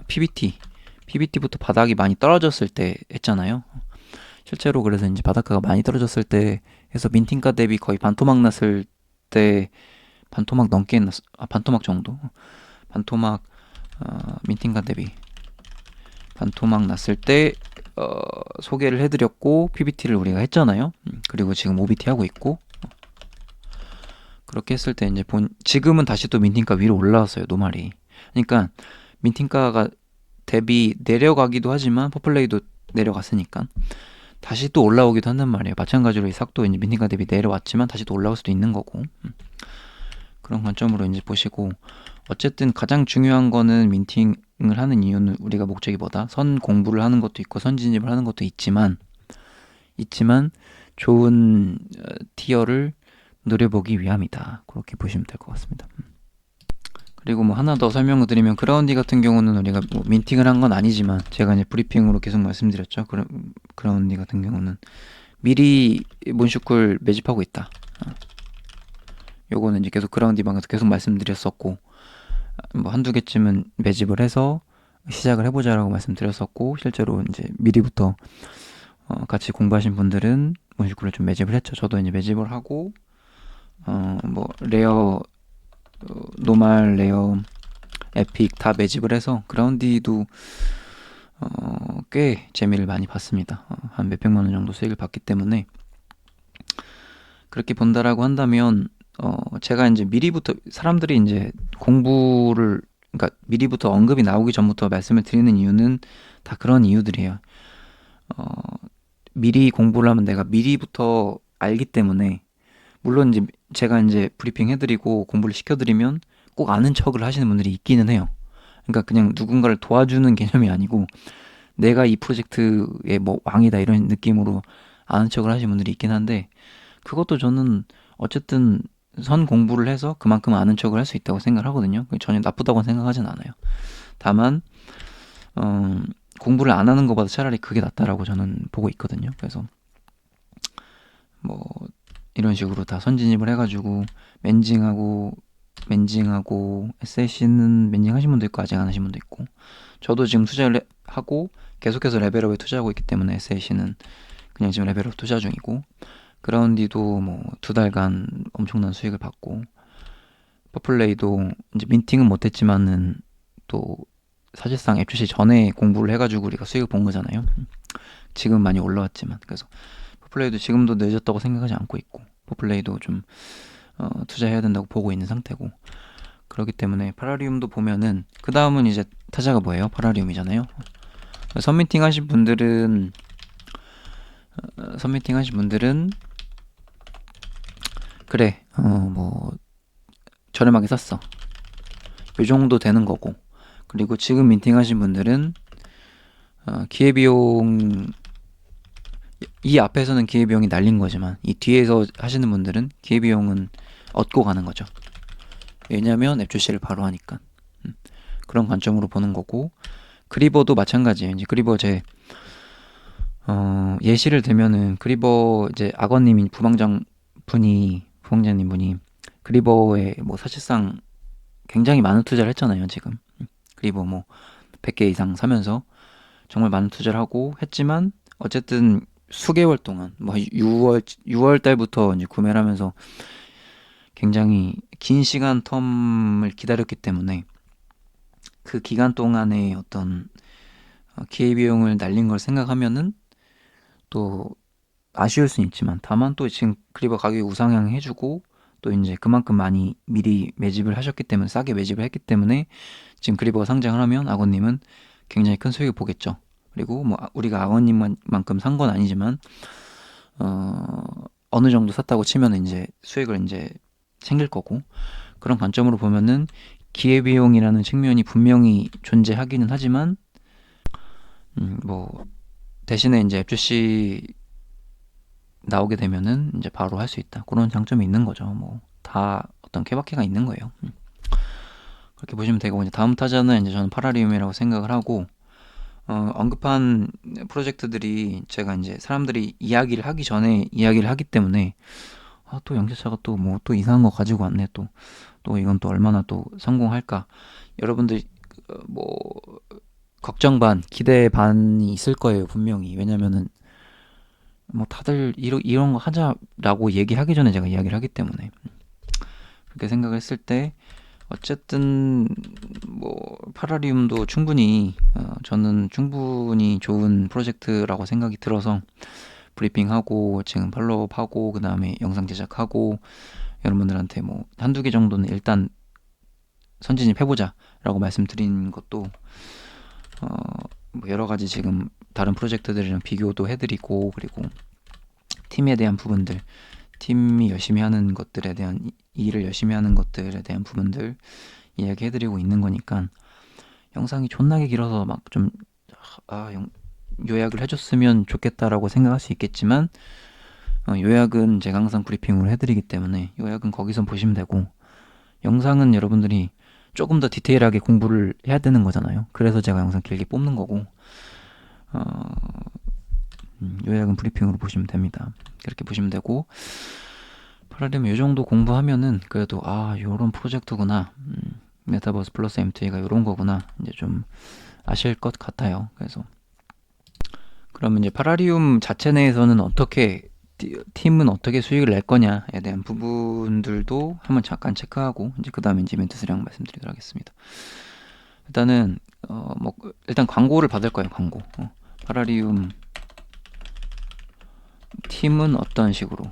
PBT부터 바닥이 많이 떨어졌을 때 했잖아요. 실제로 그래서 이제 바닷가가 많이 떨어졌을 때 해서 민팅가 대비 거의 반토막 났을 때, 반토막 넘게 반토막 정도, 반토막 민팅가 대비 반토막 났을 때 소개를 해드렸고 PBT를 우리가 했잖아요. 그리고 지금 OBT 하고 있고, 그렇게 했을 때 이제 지금은 다시 또 민팅가 위로 올라왔어요. 노말이. 그러니까 민팅가가 대비 내려가기도 하지만 퍼플레이도 내려갔으니까 다시 또 올라오기도 한단 말이에요. 마찬가지로 이 삭도 이제 민팅가 대비 내려왔지만 다시 또 올라올 수도 있는 거고. 그런 관점으로 이제 보시고, 어쨌든 가장 중요한 거는 민팅을 하는 이유는 우리가 목적이 뭐다? 선 공부를 하는 것도 있고 선 진입을 하는 것도 있지만 좋은 티어를 노려보기 위함이다. 그렇게 보시면 될 것 같습니다. 그리고 뭐 하나 더 설명을 드리면, 그라운디 같은 경우는 우리가 뭐 민팅을 한 건 아니지만 제가 이제 브리핑으로 계속 말씀드렸죠. 그라운디 같은 경우는 미리 몬슈쿨 매집하고 있다. 요거는 이제 계속 그라운디 방에서 계속 말씀드렸었고, 뭐 한두 개쯤은 매집을 해서 시작을 해보자라고 말씀드렸었고, 실제로 이제 미리부터 같이 공부하신 분들은 몬슈쿨을 좀 매집을 했죠. 저도 이제 매집을 하고, 뭐 레어, 노말, 레어, 에픽 다 매집을 해서 그라운디도 꽤 재미를 많이 봤습니다. 한 몇백만 원 정도 수익을 봤기 때문에, 그렇게 본다라고 한다면 제가 이제 미리부터 사람들이 이제 공부를, 그러니까 미리부터 언급이 나오기 전부터 말씀을 드리는 이유는 다 그런 이유들이에요. 미리 공부를 하면 내가 미리부터 알기 때문에, 물론 이제 제가 이제 브리핑 해드리고 공부를 시켜드리면 꼭 아는 척을 하시는 분들이 있기는 해요. 그러니까 그냥 누군가를 도와주는 개념이 아니고 내가 이 프로젝트의 뭐 왕이다 이런 느낌으로 아는 척을 하시는 분들이 있긴 한데, 그것도 저는 어쨌든 선 공부를 해서 그만큼 아는 척을 할 수 있다고 생각을 하거든요. 전혀 나쁘다고 생각하진 않아요. 다만 공부를 안 하는 것보다 차라리 그게 낫다라고 저는 보고 있거든요. 그래서 뭐 이런 식으로 다 선진입을 해가지고 맨징하고 SAC는 맨징 하신 분도 있고 아직 안 하신 분도 있고, 저도 지금 투자를 하고 계속해서 레벨업에 투자하고 있기 때문에 SAC는 그냥 지금 레벨업 투자 중이고, 그라운디도 뭐 2달간 엄청난 수익을 받고, 퍼플레이도 이제 민팅은 못했지만은 또 사실상 앱 출시 전에 공부를 해가지고 우리가 수익을 본 거잖아요. 지금 많이 올라왔지만, 그래서 퍼플레이도 지금도 늦었다고 생각하지 않고 있고, 퍼플레이도 좀 투자해야 된다고 보고 있는 상태고, 그렇기 때문에 파라리움도 보면은, 그 다음은 이제 타자가 뭐예요? 파라리움이잖아요. 선미팅 하신 분들은 그래 뭐 저렴하게 샀어, 요 정도 되는 거고, 그리고 지금 민팅 하신 분들은 기회비용, 이 앞에서는 기회비용이 날린 거지만 이 뒤에서 하시는 분들은 기회비용은 얻고 가는 거죠. 왜냐면 앱 출시를 바로 하니까. 그런 관점으로 보는 거고, 그리버도 마찬가지예요. 이제 그리버 제 예시를 들면은, 그리버 이제 악어님이 부방장님 분이 그리버에 뭐 사실상 굉장히 많은 투자를 했잖아요. 지금 그리버 뭐 100개 이상 사면서 정말 많은 투자를 하고 했지만, 어쨌든 수개월 동안 뭐 6월 달부터 이제 구매를 하면서 굉장히 긴 시간 텀을 기다렸기 때문에, 그 기간 동안에 어떤 기회비용을 날린 걸 생각하면은 또 아쉬울 수는 있지만, 다만 또 지금 그리버 가격이 우상향 해주고 또 이제 그만큼 많이 미리 매집을 하셨기 때문에, 싸게 매집을 했기 때문에 지금 그리버가 상장을 하면 악어님은 굉장히 큰 수익을 보겠죠. 그리고 뭐 우리가 악어님만큼 산 건 아니지만 어느 정도 샀다고 치면 이제 수익을 이제 챙길 거고, 그런 관점으로 보면은 기회비용이라는 측면이 분명히 존재하기는 하지만, 뭐 대신에 이제 FGC 나오게 되면은 이제 바로 할 수 있다, 그런 장점이 있는 거죠. 뭐 다 어떤 케바케가 있는 거예요. 그렇게 보시면 되고, 이제 다음 타자는 이제 저는 파라리움이라고 생각을 하고, 언급한 프로젝트들이 제가 이제 사람들이 이야기를 하기 전에 이야기를 하기 때문에, 또 영세차가 또 뭐 또 이상한 거 가지고 왔네, 또 이건 또 얼마나 또 성공할까, 여러분들 뭐 걱정 반 기대 반이 있을 거예요, 분명히. 왜냐면은 뭐 다들 이런 거 하자라고 얘기하기 전에 제가 이야기를 하기 때문에, 그렇게 생각을 했을 때 어쨌든 뭐 파라리움도 충분히 저는 충분히 좋은 프로젝트라고 생각이 들어서 브리핑하고 지금 팔로우업하고 그 다음에 영상 제작하고, 여러분들한테 뭐 한두 개 정도는 일단 선진입해보자라고 말씀드린 것도 어, 뭐 여러 가지 지금 다른 프로젝트들이랑 비교도 해드리고, 그리고 팀에 대한 부분들, 팀이 열심히 하는 것들에 대한 일을 열심히 하는 것들에 대한 부분들 이야기해드리고 있는 거니까, 영상이 존나게 길어서 막 좀 요약을 해줬으면 좋겠다라고 생각할 수 있겠지만, 요약은 제가 항상 브리핑으로 해드리기 때문에 요약은 거기서 보시면 되고, 영상은 여러분들이 조금 더 디테일하게 공부를 해야 되는 거잖아요. 그래서 제가 영상 길게 뽑는 거고, 어, 요약은 브리핑으로 보시면 됩니다. 그렇게 보시면 되고, 파라리움 요 정도 공부하면은 그래도 요런 프로젝트구나, 메타버스 플러스 M2가 요런 거구나, 이제 좀 아실 것 같아요. 그래서 그러면 이제 파라리움 자체 내에서는 어떻게, 팀은 어떻게 수익을 낼 거냐에 대한 부분들도 한번 잠깐 체크하고, 이제 그 다음에 이제 멘트 수량 말씀드리도록 하겠습니다. 일단은 일단 광고를 받을 거예요. 광고. 파라리움 팀은 어떤 식으로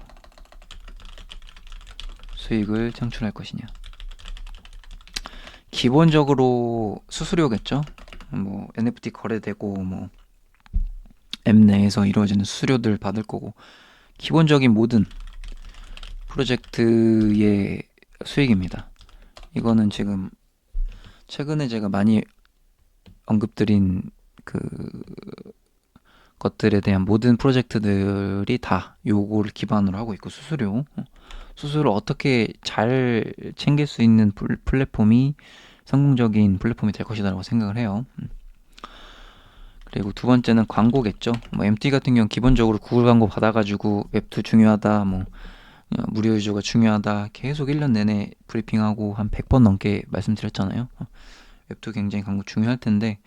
수익을 창출할 것이냐. 기본적으로 수수료겠죠. 뭐 NFT 거래되고, 뭐 앱 내에서 이루어지는 수수료들 받을 거고, 기본적인 모든 프로젝트의 수익입니다. 이거는 지금 최근에 제가 많이 언급드린 그 것들에 대한 모든 프로젝트들이 다 요거를 기반으로 하고 있고, 수수료를 어떻게 잘 챙길 수 있는 플랫폼이 성공적인 플랫폼이 될 것이다라고 생각을 해요. 그리고 두 번째는 광고겠죠. 뭐 MT 같은 경우 기본적으로 구글 광고 받아가지고 웹2 중요하다, 뭐 무료 유저가 중요하다, 계속 1년 내내 브리핑하고 한 100번 넘게 말씀드렸잖아요. 웹2 굉장히 광고 중요할 텐데,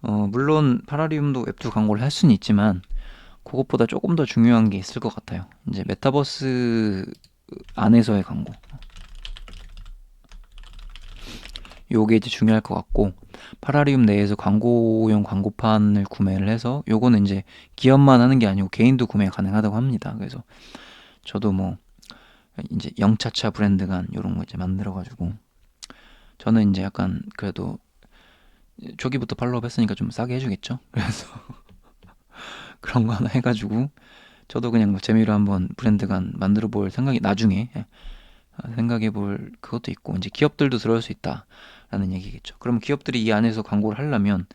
물론 파라리움도 웹2 광고를 할 수는 있지만 그것보다 조금 더 중요한 게 있을 것 같아요. 이제 메타버스 안에서의 광고, 요게 이제 중요할 것 같고, 파라리움 내에서 광고용 광고판을 구매를 해서, 요거는 이제 기업만 하는 게 아니고 개인도 구매 가능하다고 합니다. 그래서 저도 뭐 이제 영차차 브랜드간 요런 거 이제 만들어가지고, 저는 이제 약간 그래도 초기부터 팔로우업 했으니까 좀 싸게 해주겠죠. 그래서 그런 거 하나 해가지고 저도 그냥 뭐 재미로 한번 브랜드간 만들어 볼 생각이, 나중에 생각해 볼 그것도 있고, 이제 기업들도 들어올 수 있다라는 얘기겠죠. 그럼 기업들이 이 안에서 광고를 하려면,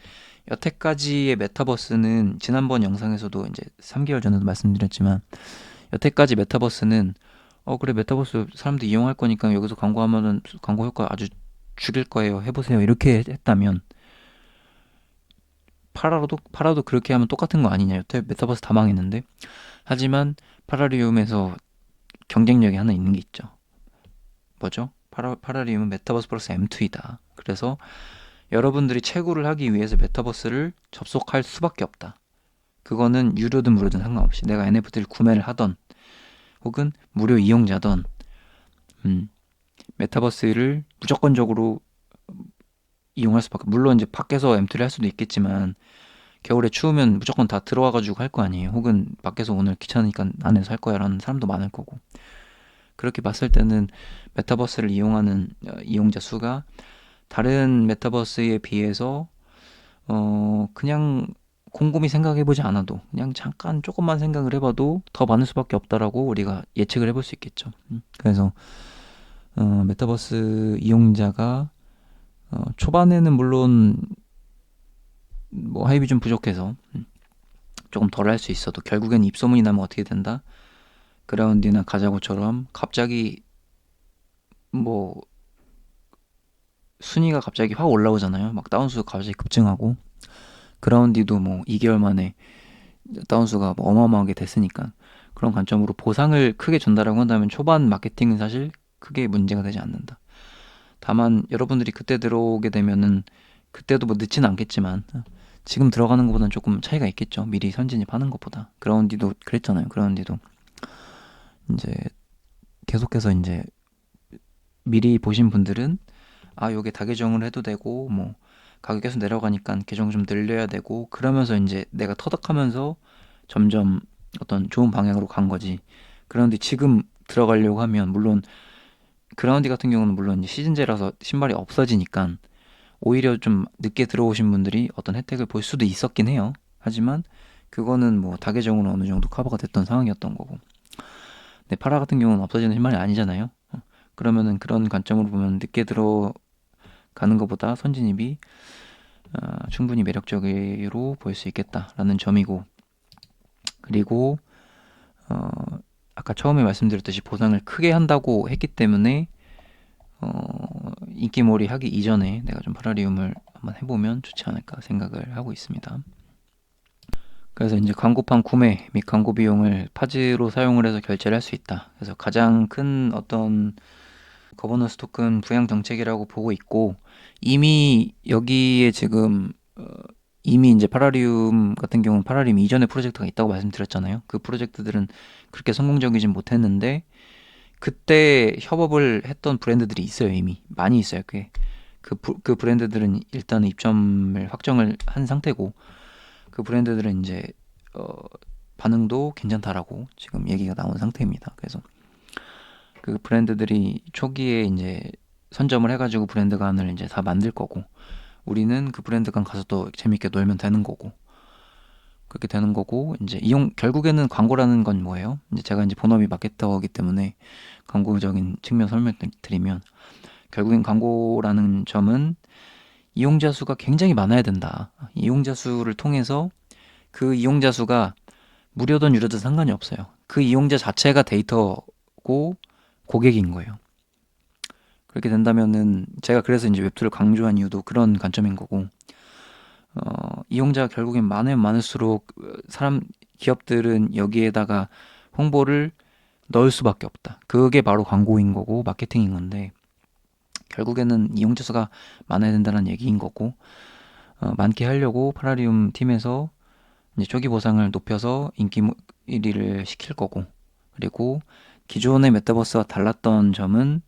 여태까지의 메타버스는 지난번 영상에서도 이제 3개월 전에도 말씀드렸지만, 여태까지 메타버스는 그래 메타버스 사람들 이용할 거니까 여기서 광고하면은 광고 효과 아주 죽일 거예요, 해보세요, 이렇게 했다면, 팔아도 그렇게 하면 똑같은 거 아니냐. 여태 메타버스 다 망했는데. 하지만 파라리움에서 경쟁력이 하나 있는 게 있죠. 뭐죠? 파라리움은 메타버스 플러스 M2이다. 그래서 여러분들이 채굴을 하기 위해서 메타버스를 접속할 수밖에 없다. 그거는 유료든 무료든 상관없이, 내가 NFT를 구매를 하던 혹은 무료 이용자던, 메타버스를 무조건적으로 이용할 수밖에. 물론 이제 밖에서 M2를 할 수도 있겠지만, 겨울에 추우면 무조건 다 들어와가지고 할 거 아니에요. 혹은 밖에서 오늘 귀찮으니까 안에서 할 거야 라는 사람도 많을 거고. 그렇게 봤을 때는 메타버스를 이용하는 이용자 수가 다른 메타버스에 비해서 그냥 곰곰이 생각해보지 않아도, 그냥 잠깐 조금만 생각을 해봐도 더 많을 수밖에 없다라고 우리가 예측을 해볼 수 있겠죠. 그래서 메타버스 이용자가 초반에는 물론 뭐 하입이 좀 부족해서 조금 덜 할 수 있어도, 결국엔 입소문이 나면 어떻게 된다? 그라운디나 가자고처럼 갑자기 뭐 순위가 갑자기 확 올라오잖아요. 막 다운수가 갑자기 급증하고, 그라운디도 뭐 2개월 만에 다운수가 뭐 어마어마하게 됐으니까, 그런 관점으로 보상을 크게 준다라고 한다면 초반 마케팅은 사실 크게 문제가 되지 않는다. 다만 여러분들이 그때 들어오게 되면은, 그때도 뭐 늦진 않겠지만 지금 들어가는 것보다는 조금 차이가 있겠죠. 미리 선진입하는 것보다. 그라운디도 그랬잖아요. 그라운디도 이제 계속해서 이제 미리 보신 분들은 요게 다 개정을 해도 되고, 뭐 가격 계속 내려가니까 계정 좀 늘려야 되고, 그러면서 이제 내가 터득하면서 점점 어떤 좋은 방향으로 간 거지. 그런데 지금 들어가려고 하면, 물론 그라운디 같은 경우는 물론 이제 시즌제라서 신발이 없어지니까 오히려 좀 늦게 들어오신 분들이 어떤 혜택을 볼 수도 있었긴 해요. 하지만 그거는 뭐 다 계정으로 어느 정도 커버가 됐던 상황이었던 거고. 근데 파라 같은 경우는 없어지는 신발이 아니잖아요. 그러면은 그런 관점으로 보면 늦게 들어가는 것보다 선진입이 충분히 매력적으로 보일 수 있겠다라는 점이고, 그리고 어, 아까 처음에 말씀드렸듯이 보상을 크게 한다고 했기 때문에 인기몰이 하기 이전에 내가 좀 파라리움을 한번 해보면 좋지 않을까 생각을 하고 있습니다. 그래서 이제 광고판 구매 및 광고 비용을 파즈로 사용을 해서 결제를 할 수 있다. 그래서 가장 큰 어떤 거버넌스 토큰 부양 정책이라고 보고 있고, 이미 여기에 지금 이미 이제 파라리움 같은 경우는 파라리움 이전의 프로젝트가 있다고 말씀드렸잖아요. 그 프로젝트들은 그렇게 성공적이진 못했는데 그때 협업을 했던 브랜드들이 있어요. 이미 많이 있어요. 그 브랜드들은 일단 입점을 확정을 한 상태고, 그 브랜드들은 이제 어, 반응도 괜찮다라고 지금 얘기가 나온 상태입니다. 그래서 그 브랜드들이 초기에 이제 선점을 해가지고 브랜드관을 이제 다 만들 거고, 우리는 그 브랜드관 가서 또 재밌게 놀면 되는 거고, 그렇게 되는 거고, 이제 결국에는 광고라는 건 뭐예요? 이제 제가 이제 본업이 마케터이기 때문에 광고적인 측면 설명드리면, 결국엔 광고라는 점은 이용자 수가 굉장히 많아야 된다. 이용자 수를 통해서 그 이용자 수가 무료든 유료든 상관이 없어요. 그 이용자 자체가 데이터고 고객인 거예요. 그렇게 된다면은 제가 그래서 이제 웹2를 강조한 이유도 그런 관점인 거고, 이용자가 결국엔 많으면 많을수록 기업들은 여기에다가 홍보를 넣을 수밖에 없다. 그게 바로 광고인 거고 마케팅인 건데, 결국에는 이용자 수가 많아야 된다는 얘기인 거고, 많게 하려고 파라리움 팀에서 이제 초기 보상을 높여서 인기 1위를 시킬 거고, 그리고 기존의 메타버스와 달랐던 점은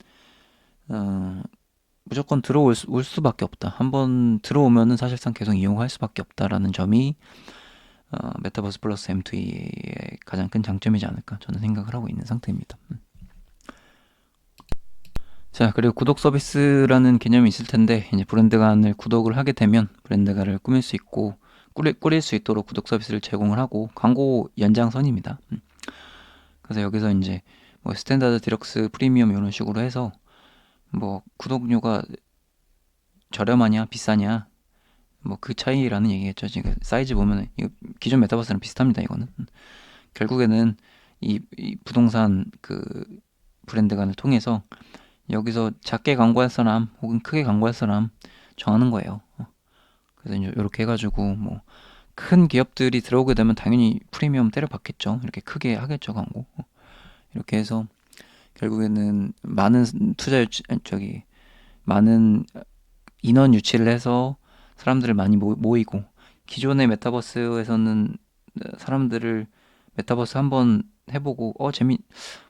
무조건 올 수밖에 없다. 한번 들어오면은 사실상 계속 이용할 수밖에 없다라는 점이 메타버스 플러스 M2E의 가장 큰 장점이지 않을까 저는 생각을 하고 있는 상태입니다. 자, 그리고 구독 서비스라는 개념이 있을 텐데, 이제 브랜드관을 구독을 하게 되면 브랜드관을 꾸밀 수 있고 꾸릴 수 있도록 구독 서비스를 제공을 하고, 광고 연장선입니다. 그래서 여기서 이제 뭐 스탠다드, 디럭스, 프리미엄 이런 식으로 해서 뭐 구독료가 저렴하냐 비싸냐 뭐 그 차이라는 얘기겠죠. 지금 사이즈 보면 이거 기존 메타버스랑 비슷합니다. 이거는 결국에는 이 부동산 그 브랜드관을 통해서 여기서 작게 광고할 사람 혹은 크게 광고할 사람 정하는 거예요. 그래서 이제 이렇게 해가지고 뭐 큰 기업들이 들어오게 되면 당연히 프리미엄 때려박겠죠. 이렇게 크게 하겠죠, 광고. 이렇게 해서 결국에는 많은 많은 인원 유치를 해서 사람들을 많이 모이고, 기존의 메타버스에서는 사람들을 메타버스 한번 해보고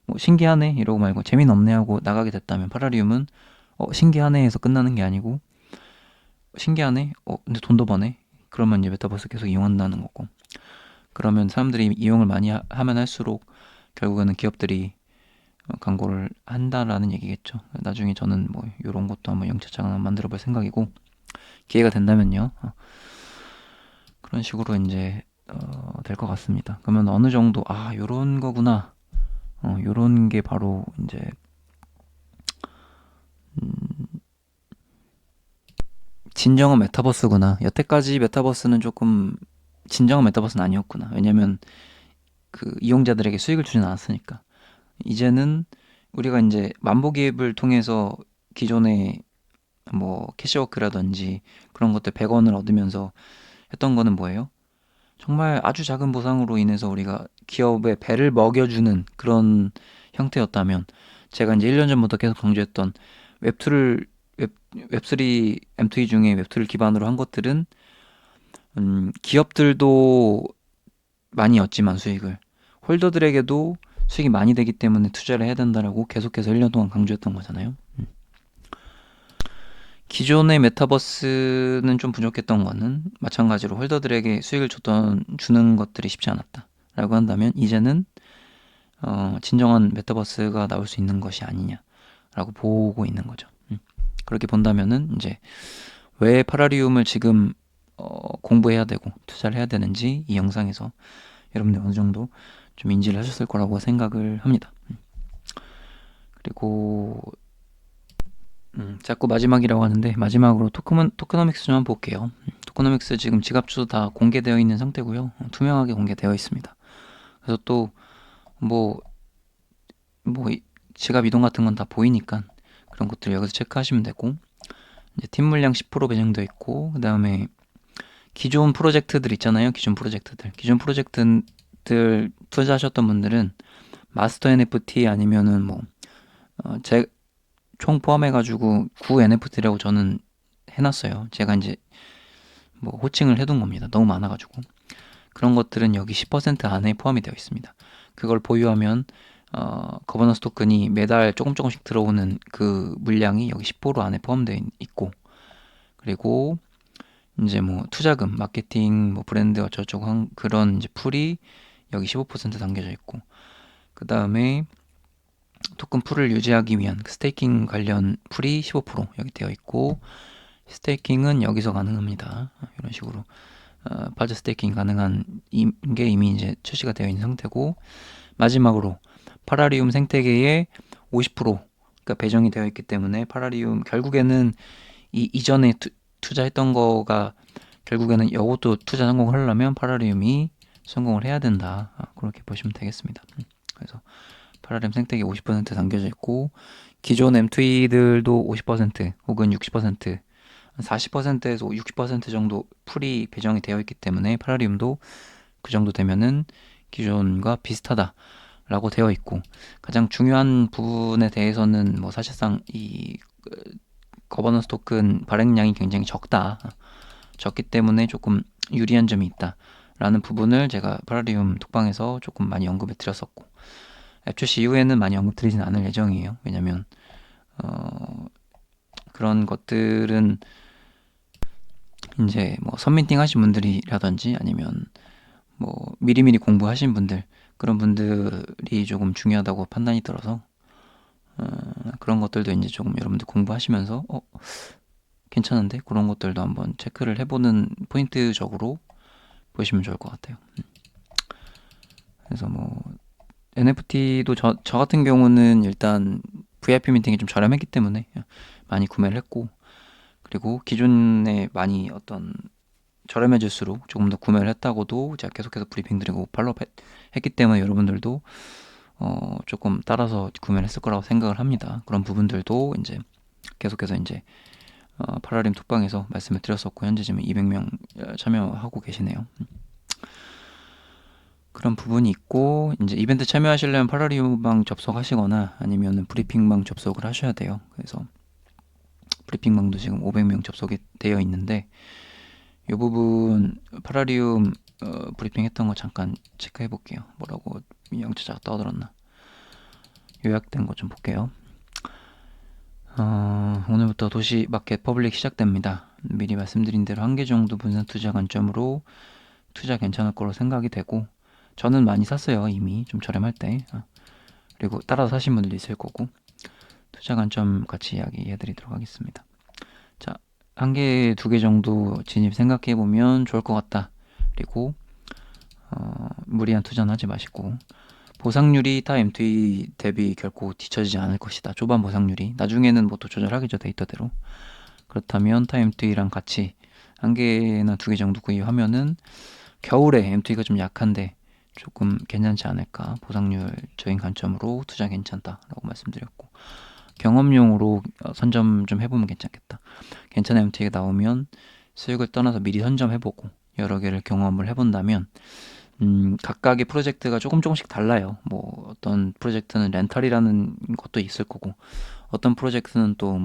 뭐 신기하네 이러고 말고 재미는 없네 하고 나가게 됐다면, 파라리움은 신기하네 해서 끝나는 게 아니고 신기하네 근데 돈도 버네 그러면 이제 메타버스 계속 이용한다는 거고, 그러면 사람들이 이용을 많이 하면 할수록 결국에는 기업들이 광고를 한다라는 얘기겠죠. 나중에 저는 뭐 이런 것도 한번 영차장을 만들어 볼 생각이고, 기회가 된다면요. 그런 식으로 이제 될 것 같습니다. 그러면 어느 정도 요런 거구나. 요런 게 바로 이제 진정한 메타버스구나. 여태까지 메타버스는 조금 진정한 메타버스는 아니었구나. 왜냐면 그 이용자들에게 수익을 주진 않았으니까. 이제는 우리가 이제 만보기앱을 통해서 기존에 뭐 캐시워크라든지 그런 것들 100원을 얻으면서 했던 거는 뭐예요? 정말 아주 작은 보상으로 인해서 우리가 기업의 배를 먹여주는 그런 형태였다면, 제가 이제 1년 전부터 계속 강조했던 웹2를 웹3 M2E 중에 웹2를 기반으로 한 것들은 기업들도 많이 얻지만 수익을, 홀더들에게도 수익이 많이 되기 때문에 투자를 해야 된다라고 계속해서 1년 동안 강조했던 거잖아요. 기존의 메타버스는 좀 부족했던 거는 마찬가지로 홀더들에게 수익을 주는 것들이 쉽지 않았다 라고 한다면, 이제는 진정한 메타버스가 나올 수 있는 것이 아니냐 라고 보고 있는 거죠. 그렇게 본다면은 이제 왜 파라리움을 지금 공부해야 되고 투자를 해야 되는지 이 영상에서 여러분들 어느 정도 좀 인지를 하셨을 거라고 생각을 합니다. 그리고 자꾸 마지막이라고 하는데 마지막으로 토크노믹스 좀 한번 볼게요. 토크노믹스 지금 지갑주도 다 공개되어 있는 상태고요. 투명하게 공개되어 있습니다. 그래서 또 뭐 지갑 이동 같은 건 다 보이니까 그런 것들 여기서 체크하시면 되고, 이제 팀 물량 10% 배정되어 있고, 그 다음에 기존 프로젝트들 있잖아요. 기존 프로젝트들 투자하셨던 분들은 마스터 NFT 아니면은 제 총 포함해가지고 9 NFT라고 저는 해놨어요. 제가 이제 호칭을 해둔 겁니다. 너무 많아가지고. 그런 것들은 여기 10% 안에 포함이 되어 있습니다. 그걸 보유하면 거버넌스 토큰이 매달 조금씩 들어오는 그 물량이 여기 10% 안에 포함되어 있고, 그리고 이제 투자금, 마케팅, 브랜드 어쩌고저쩌고 한 그런 이제 풀이 여기 15% 담겨져 있고, 그 다음에 토큰 풀을 유지하기 위한 스테이킹 관련 풀이 15% 여기 되어 있고, 스테이킹은 여기서 가능합니다. 이런 식으로 파즈 스테이킹 가능한 게 이미 이제 출시가 되어 있는 상태고, 마지막으로 파라리움 생태계에 50%가 배정이 되어 있기 때문에 파라리움 결국에는 이전에 투자했던 거가 결국에는 이것도 투자 성공을 하려면 파라리움이 성공을 해야 된다. 그렇게 보시면 되겠습니다. 그래서 파라리움 생태계 50% 담겨져 있고, 기존 M2들도 50% 혹은 60% 40%에서 60% 정도 풀이 배정이 되어 있기 때문에 파라리움도 그 정도 되면은 기존과 비슷하다라고 되어 있고, 가장 중요한 부분에 대해서는 사실상 이 거버넌스 토큰 발행량이 굉장히 적기 때문에 조금 유리한 점이 있다라는 부분을 제가 파라리움 톡방에서 조금 많이 언급해 드렸었고, 앱 출시 이후에는 많이 언급드리진 않을 예정이에요. 왜냐면 그런 것들은 이제 선민팅 하신 분들이라든지 아니면 미리미리 공부하신 분들, 그런 분들이 조금 중요하다고 판단이 들어서 그런 것들도 이제 조금 여러분들 공부하시면서 괜찮은데 그런 것들도 한번 체크를 해보는 포인트적으로 보시면 좋을 것 같아요. 그래서 NFT도 저 같은 경우는 일단 VIP 민팅이 좀 저렴했기 때문에 많이 구매를 했고, 그리고 기존에 많이 저렴해질수록 조금 더 구매를 했다고도 제가 계속해서 브리핑 드리고 팔로우 했기 때문에 여러분들도 조금 따라서 구매를 했을 거라고 생각을 합니다. 그런 부분들도 이제 계속해서 이제 파라림 톡방에서 말씀을 드렸었고, 현재 지금 200명 참여하고 계시네요. 그런 부분이 있고, 이제 이벤트 참여하시려면 파라리움방 접속하시거나 아니면 브리핑방 접속을 하셔야 돼요. 그래서 브리핑방도 지금 500명 접속이 되어 있는데, 이 부분 파라리움 브리핑 했던 거 잠깐 체크해 볼게요. 뭐라고 영차자가 떠들었나. 요약된 거 좀 볼게요. 오늘부터 도시 마켓 퍼블릭 시작됩니다. 미리 말씀드린 대로 1개 정도 분산 투자 관점으로 투자 괜찮을 거로 생각이 되고, 저는 많이 샀어요. 이미 좀 저렴할 때. 그리고 따라서 사신 분들도 있을 거고, 투자 관점 같이 이야기해 드리도록 하겠습니다. 자, 1개, 2개 정도 진입 생각해 보면 좋을 것 같다. 그리고 무리한 투자는 하지 마시고, 보상률이 타 M2 대비 결코 뒤처지지 않을 것이다. 초반 보상률이 나중에는 또 조절하겠죠, 데이터대로. 그렇다면 타 M2랑 같이 1개나 2개 정도 구입하면은 겨울에 M2가 좀 약한데 조금 괜찮지 않을까. 보상률적인 관점으로 투자 괜찮다라고 말씀드렸고, 경험용으로 선점 좀 해보면 괜찮겠다. 괜찮은 MT가 나오면 수익을 떠나서 미리 선점해보고 여러 개를 경험을 해본다면 각각의 프로젝트가 조금씩 달라요. 어떤 프로젝트는 렌탈이라는 것도 있을 거고, 어떤 프로젝트는 또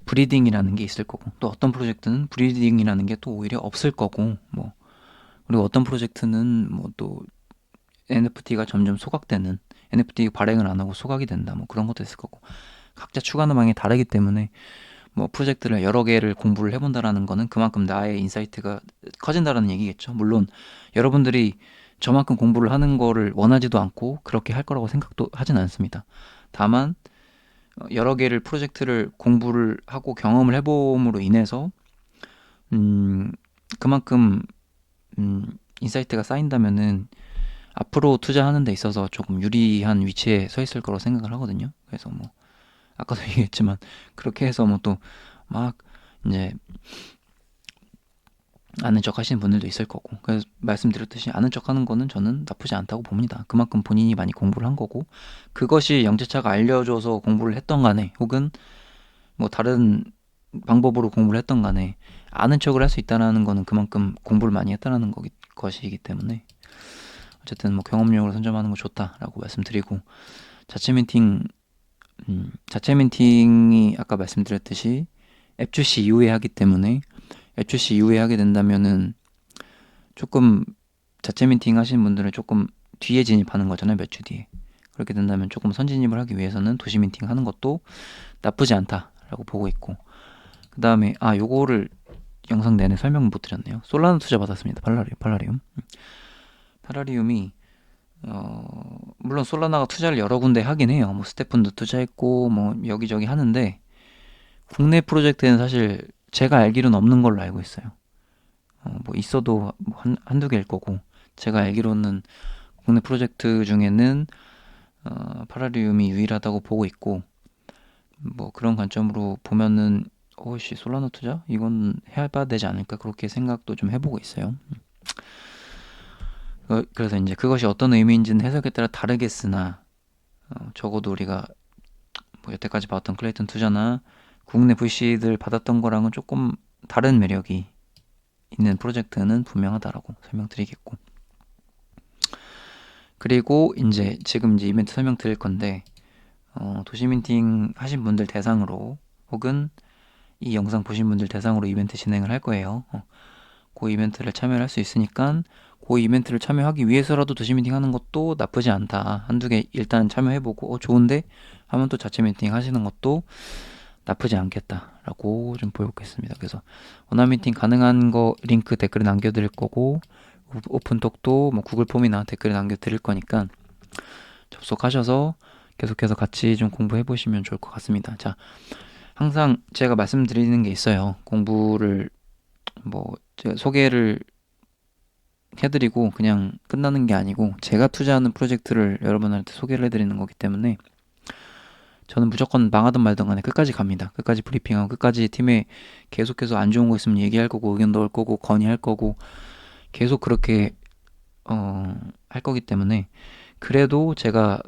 브리딩이라는 게 있을 거고, 또 어떤 프로젝트는 브리딩이라는 게 또 오히려 없을 거고, 그리고 어떤 프로젝트는 또 NFT가 점점 소각되는, NFT 발행을 안 하고 소각이 된다, 그런 것도 있을 거고, 각자 추구하는 방향이 다르기 때문에 프로젝트를 여러 개를 공부를 해본다라는 거는 그만큼 나의 인사이트가 커진다라는 얘기겠죠. 물론 여러분들이 저만큼 공부를 하는 거를 원하지도 않고 그렇게 할 거라고 생각도 하진 않습니다. 다만 여러 개를 프로젝트를 공부를 하고 경험을 해봄으로 인해서 음, 그만큼 인사이트가 쌓인다면은 앞으로 투자하는 데 있어서 조금 유리한 위치에 서 있을 거라고 생각을 하거든요. 그래서 뭐 아까도 얘기했지만 그렇게 해서 뭐 또 막 이제 아는 척 하시는 분들도 있을 거고, 그래서 말씀드렸듯이 아는 척 하는 거는 저는 나쁘지 않다고 봅니다. 그만큼 본인이 많이 공부를 한 거고, 그것이 영재차가 알려줘서 공부를 했던 간에 혹은 뭐 다른 방법으로 공부를 했던 간에 아는 척을 할 수 있다는 거는 그만큼 공부를 많이 했다는 것이기 때문에 어쨌든 뭐 경험용으로 선점하는 거 좋다라고 말씀드리고, 자체 미팅 자체 미팅이 아까 말씀드렸듯이 앱 출시 이후에 하기 때문에 앱 출시 이후에 하게 된다면은 조금 자체 미팅 하시는 분들은 조금 뒤에 진입하는 거잖아요. 몇 주 뒤에. 그렇게 된다면 조금 선진입을 하기 위해서는 도시 미팅 하는 것도 나쁘지 않다라고 보고 있고, 그 다음에 요거를 영상 내내 설명 못 드렸네요. 솔라나 투자 받았습니다. 팔라리움. 팔라리움이 물론 솔라나가 투자를 여러 군데 하긴 해요. 뭐 스테픈도 투자했고 뭐 여기저기 하는데 국내 프로젝트에는 사실 제가 알기로는 없는 걸로 알고 있어요. 뭐 있어도 뭐 한두 개일 거고, 제가 알기로는 국내 프로젝트 중에는 파라리움이 유일하다고 보고 있고, 뭐 그런 관점으로 보면은 솔라나 투자? 이건 해봐야 되지 않을까, 그렇게 생각도 좀 해보고 있어요. 그래서 이제 그것이 어떤 의미인지는 해석에 따라 다르겠으나 적어도 우리가 뭐 여태까지 봤던 클레이턴 투자나 국내 VC들 받았던 거랑은 조금 다른 매력이 있는 프로젝트는 분명하다라고 설명드리겠고, 그리고 이제 지금 이제 이벤트 설명드릴 건데, 도시민팅 하신 분들 대상으로 혹은 이 영상 보신 분들 대상으로 이벤트 진행을 할 거예요. 그 이벤트를 참여를 할 수 있으니까 그 이벤트를 참여하기 위해서라도 도시미팅 하는 것도 나쁘지 않다. 한두 개 일단 참여해보고 좋은데 하면 또 자체 미팅 하시는 것도 나쁘지 않겠다라고 좀 보여보겠습니다. 그래서 원활 미팅 가능한 거 링크 댓글에 남겨드릴 거고, 오픈톡도 뭐 구글 폼이나 댓글에 남겨드릴 거니까 접속하셔서 계속해서 같이 좀 공부해 보시면 좋을 것 같습니다. 자, 항상 제가 말씀드리는 게 있어요. 공부를 뭐 제가 소개를 해드리고 그냥 끝나는 게 아니고, 제가 투자하는 프로젝트를 여러분한테 소개를 해드리는 거기 때문에 저는 무조건 망하든 말든 간에 끝까지 갑니다. 끝까지 브리핑하고 끝까지 팀에 계속해서 안 좋은 거 있으면 얘기할 거고 의견 넣을 거고 건의할 거고 계속 그렇게 할 거기 때문에, 그래도 제가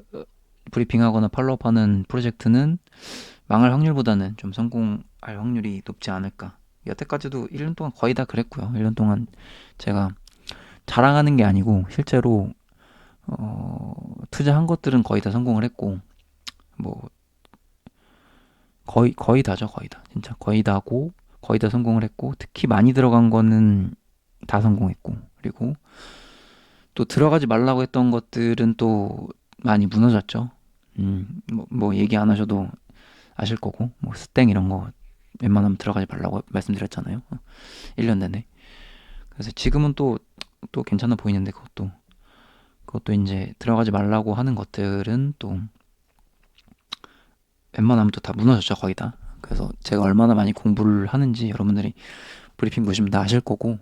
브리핑하거나 팔로우하는 프로젝트는 망할 확률보다는 좀 성공할 확률이 높지 않을까. 여태까지도 1년 동안 거의 다 그랬고요. 1년 동안 제가 자랑하는 게 아니고 실제로 투자한 것들은 거의 다 성공을 했고, 뭐 거의 다죠. 거의 다. 진짜 거의 다고 거의 다 성공을 했고, 특히 많이 들어간 거는 다 성공했고, 그리고 또 들어가지 말라고 했던 것들은 또 많이 무너졌죠. 뭐 얘기 안 하셔도 아실 거고, 뭐 스땡 이런 거 웬만하면 들어가지 말라고 말씀드렸잖아요. 1년 내내. 그래서 지금은 또 괜찮아 보이는데, 그것도 이제 들어가지 말라고 하는 것들은 또 웬만하면 또 다 무너졌죠, 거의 다. 그래서 제가 얼마나 많이 공부를 하는지 여러분들이 브리핑 보시면 다 아실 거고,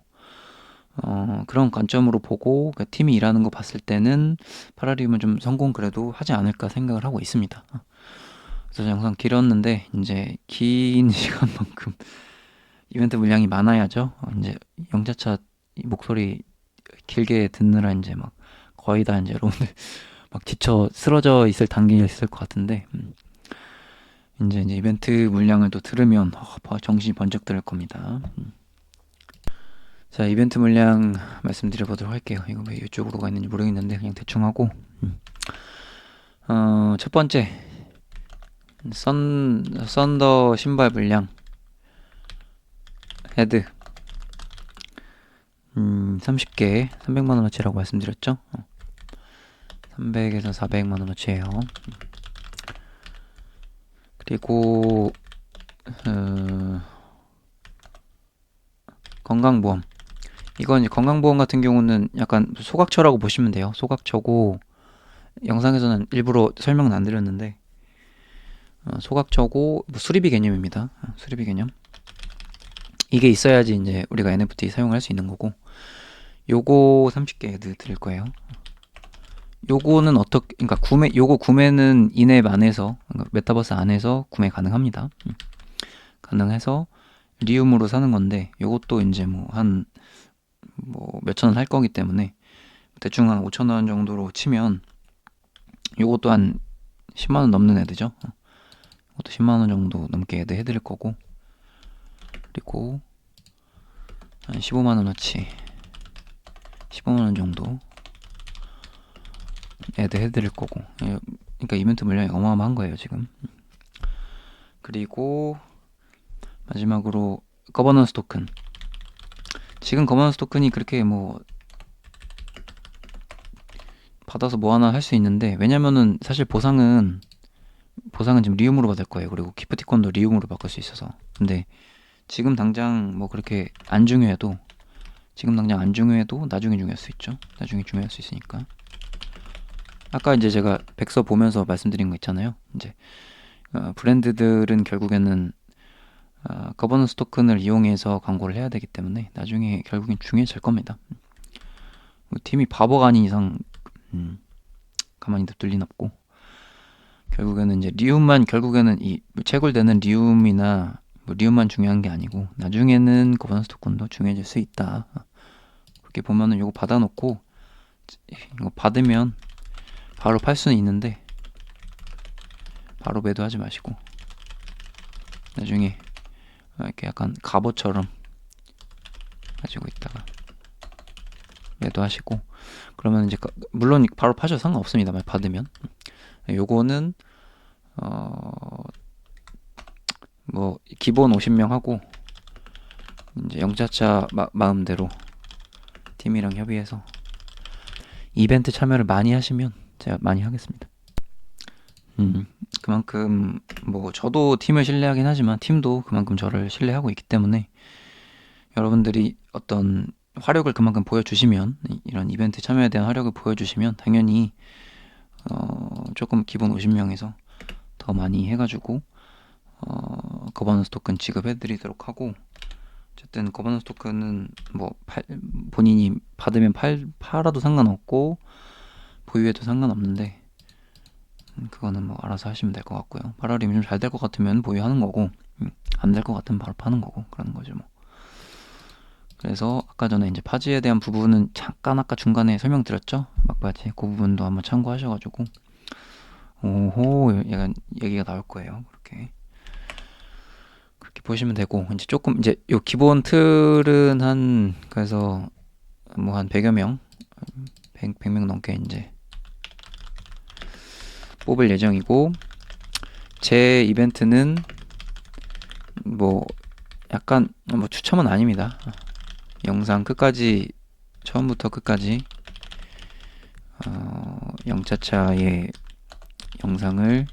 그런 관점으로 보고 그 팀이 일하는 거 봤을 때는 파라리움은 좀 성공 그래도 하지 않을까 생각을 하고 있습니다. 그래서 영상 길었는데 이제 긴 시간만큼 이벤트 물량이 많아야죠. 이제 영자차 목소리 길게 듣느라 이제 막 거의 다 이제 여러분들 막 지쳐 쓰러져 있을 단계에 있을 것 같은데, 이제 이벤트 물량을 또 들으면 정신이 번쩍 들 겁니다. 자, 이벤트 물량 말씀드려 보도록 할게요. 이거 왜 이쪽으로 가 있는지 모르겠는데 그냥 대충 하고, 첫 번째 썬더 신발 물량 헤드 30개 300만원어치라고 말씀드렸죠. 300에서 400만원어치예요. 그리고 건강보험 이건 이제 건강보험 같은 경우는 약간 소각처라고 보시면 돼요. 소각처고 영상에서는 일부러 설명은 안 드렸는데 소각처고 뭐 수리비 개념입니다. 수리비 개념. 이게 있어야지 이제 우리가 NFT 사용할 수 있는 거고 요거 30개 드릴 거예요. 요거는 어떻게 그러니까 요거 구매는 인앱 안에서 그러니까 메타버스 안에서 구매 가능합니다. 가능해서 리움으로 사는 건데 요것도 이제 뭐 한 뭐 몇천 원 할 거기 때문에 대충 한 5천 원 정도로 치면 요것도 한 10만 원 넘는 애드죠. 이것도 10만 원 정도 넘게 애드 해드릴 거고 그리고 한 15만 원어치 15만 원 정도 애드 해드릴 거고 그러니까 이벤트 물량이 어마어마한 거예요 지금. 그리고 마지막으로 거버넌스 토큰. 지금 거버넌스 토큰이 그렇게 뭐 받아서 뭐 하나 할 수 있는데 왜냐면은 사실 보상은 지금 리움으로 받을 거예요. 그리고 기프티콘도 리움으로 바꿀 수 있어서. 근데 지금 당장 뭐 그렇게 안 중요해도 나중에 중요할 수 있죠. 나중에 중요할 수 있으니까. 아까 이제 제가 백서 보면서 말씀드린 거 있잖아요. 이제 브랜드들은 결국에는 거버넌스 토큰을 이용해서 광고를 해야 되기 때문에 나중에 결국엔 중요해질 겁니다. 팀이 바보가 아닌 이상 가만히 냅둘 리는 없고 결국에는 이제 결국에는 이 채굴되는 리움이나 뭐 리움만 중요한 게 아니고 나중에는 거버넌스 토큰도 중요해질 수 있다. 그렇게 보면은 이거 받아놓고 이거 받으면 바로 팔 수는 있는데 바로 매도하지 마시고 나중에 이렇게 약간 갑옷처럼 가지고 있다가 매도하시고 그러면 이제 물론 바로 파셔도 상관없습니다. 받으면 요거는 뭐 기본 50명 하고 이제 영자차 마음대로 팀이랑 협의해서 이벤트 참여를 많이 하시면 제가 많이 하겠습니다. 그만큼 뭐 저도 팀을 신뢰하긴 하지만 팀도 그만큼 저를 신뢰하고 있기 때문에 여러분들이 어떤 화력을 그만큼 보여주시면 이런 이벤트 참여에 대한 화력을 보여주시면 당연히 조금 기본 50명에서 더 많이 해가지고 거버넌스 토큰 지급해드리도록 하고 어쨌든 거버넌스 토큰은 뭐 본인이 받으면 팔아도 상관없고 보유해도 상관없는데 그거는 뭐 알아서 하시면 될 것 같고요. 팔아리면 좀 잘 될 것 같으면 보유하는 거고 안 될 것 같으면 바로 파는 거고 그러는 거죠 뭐. 그래서 아까 전에 이제 파지에 대한 부분은 잠깐 아까 중간에 설명드렸죠. 막바지 그 부분도 한번 참고하셔가지고 오호 약간 얘기가 나올 거예요. 그렇게 보시면 되고 이제 조금 이제 요 기본 틀은 한 그래서 뭐 한 100여 명 100명 넘게 이제 뽑을 예정이고 제 이벤트는 뭐 약간 뭐 추첨은 아닙니다. 영상 끝까지 처음부터 끝까지 영차차의 영상을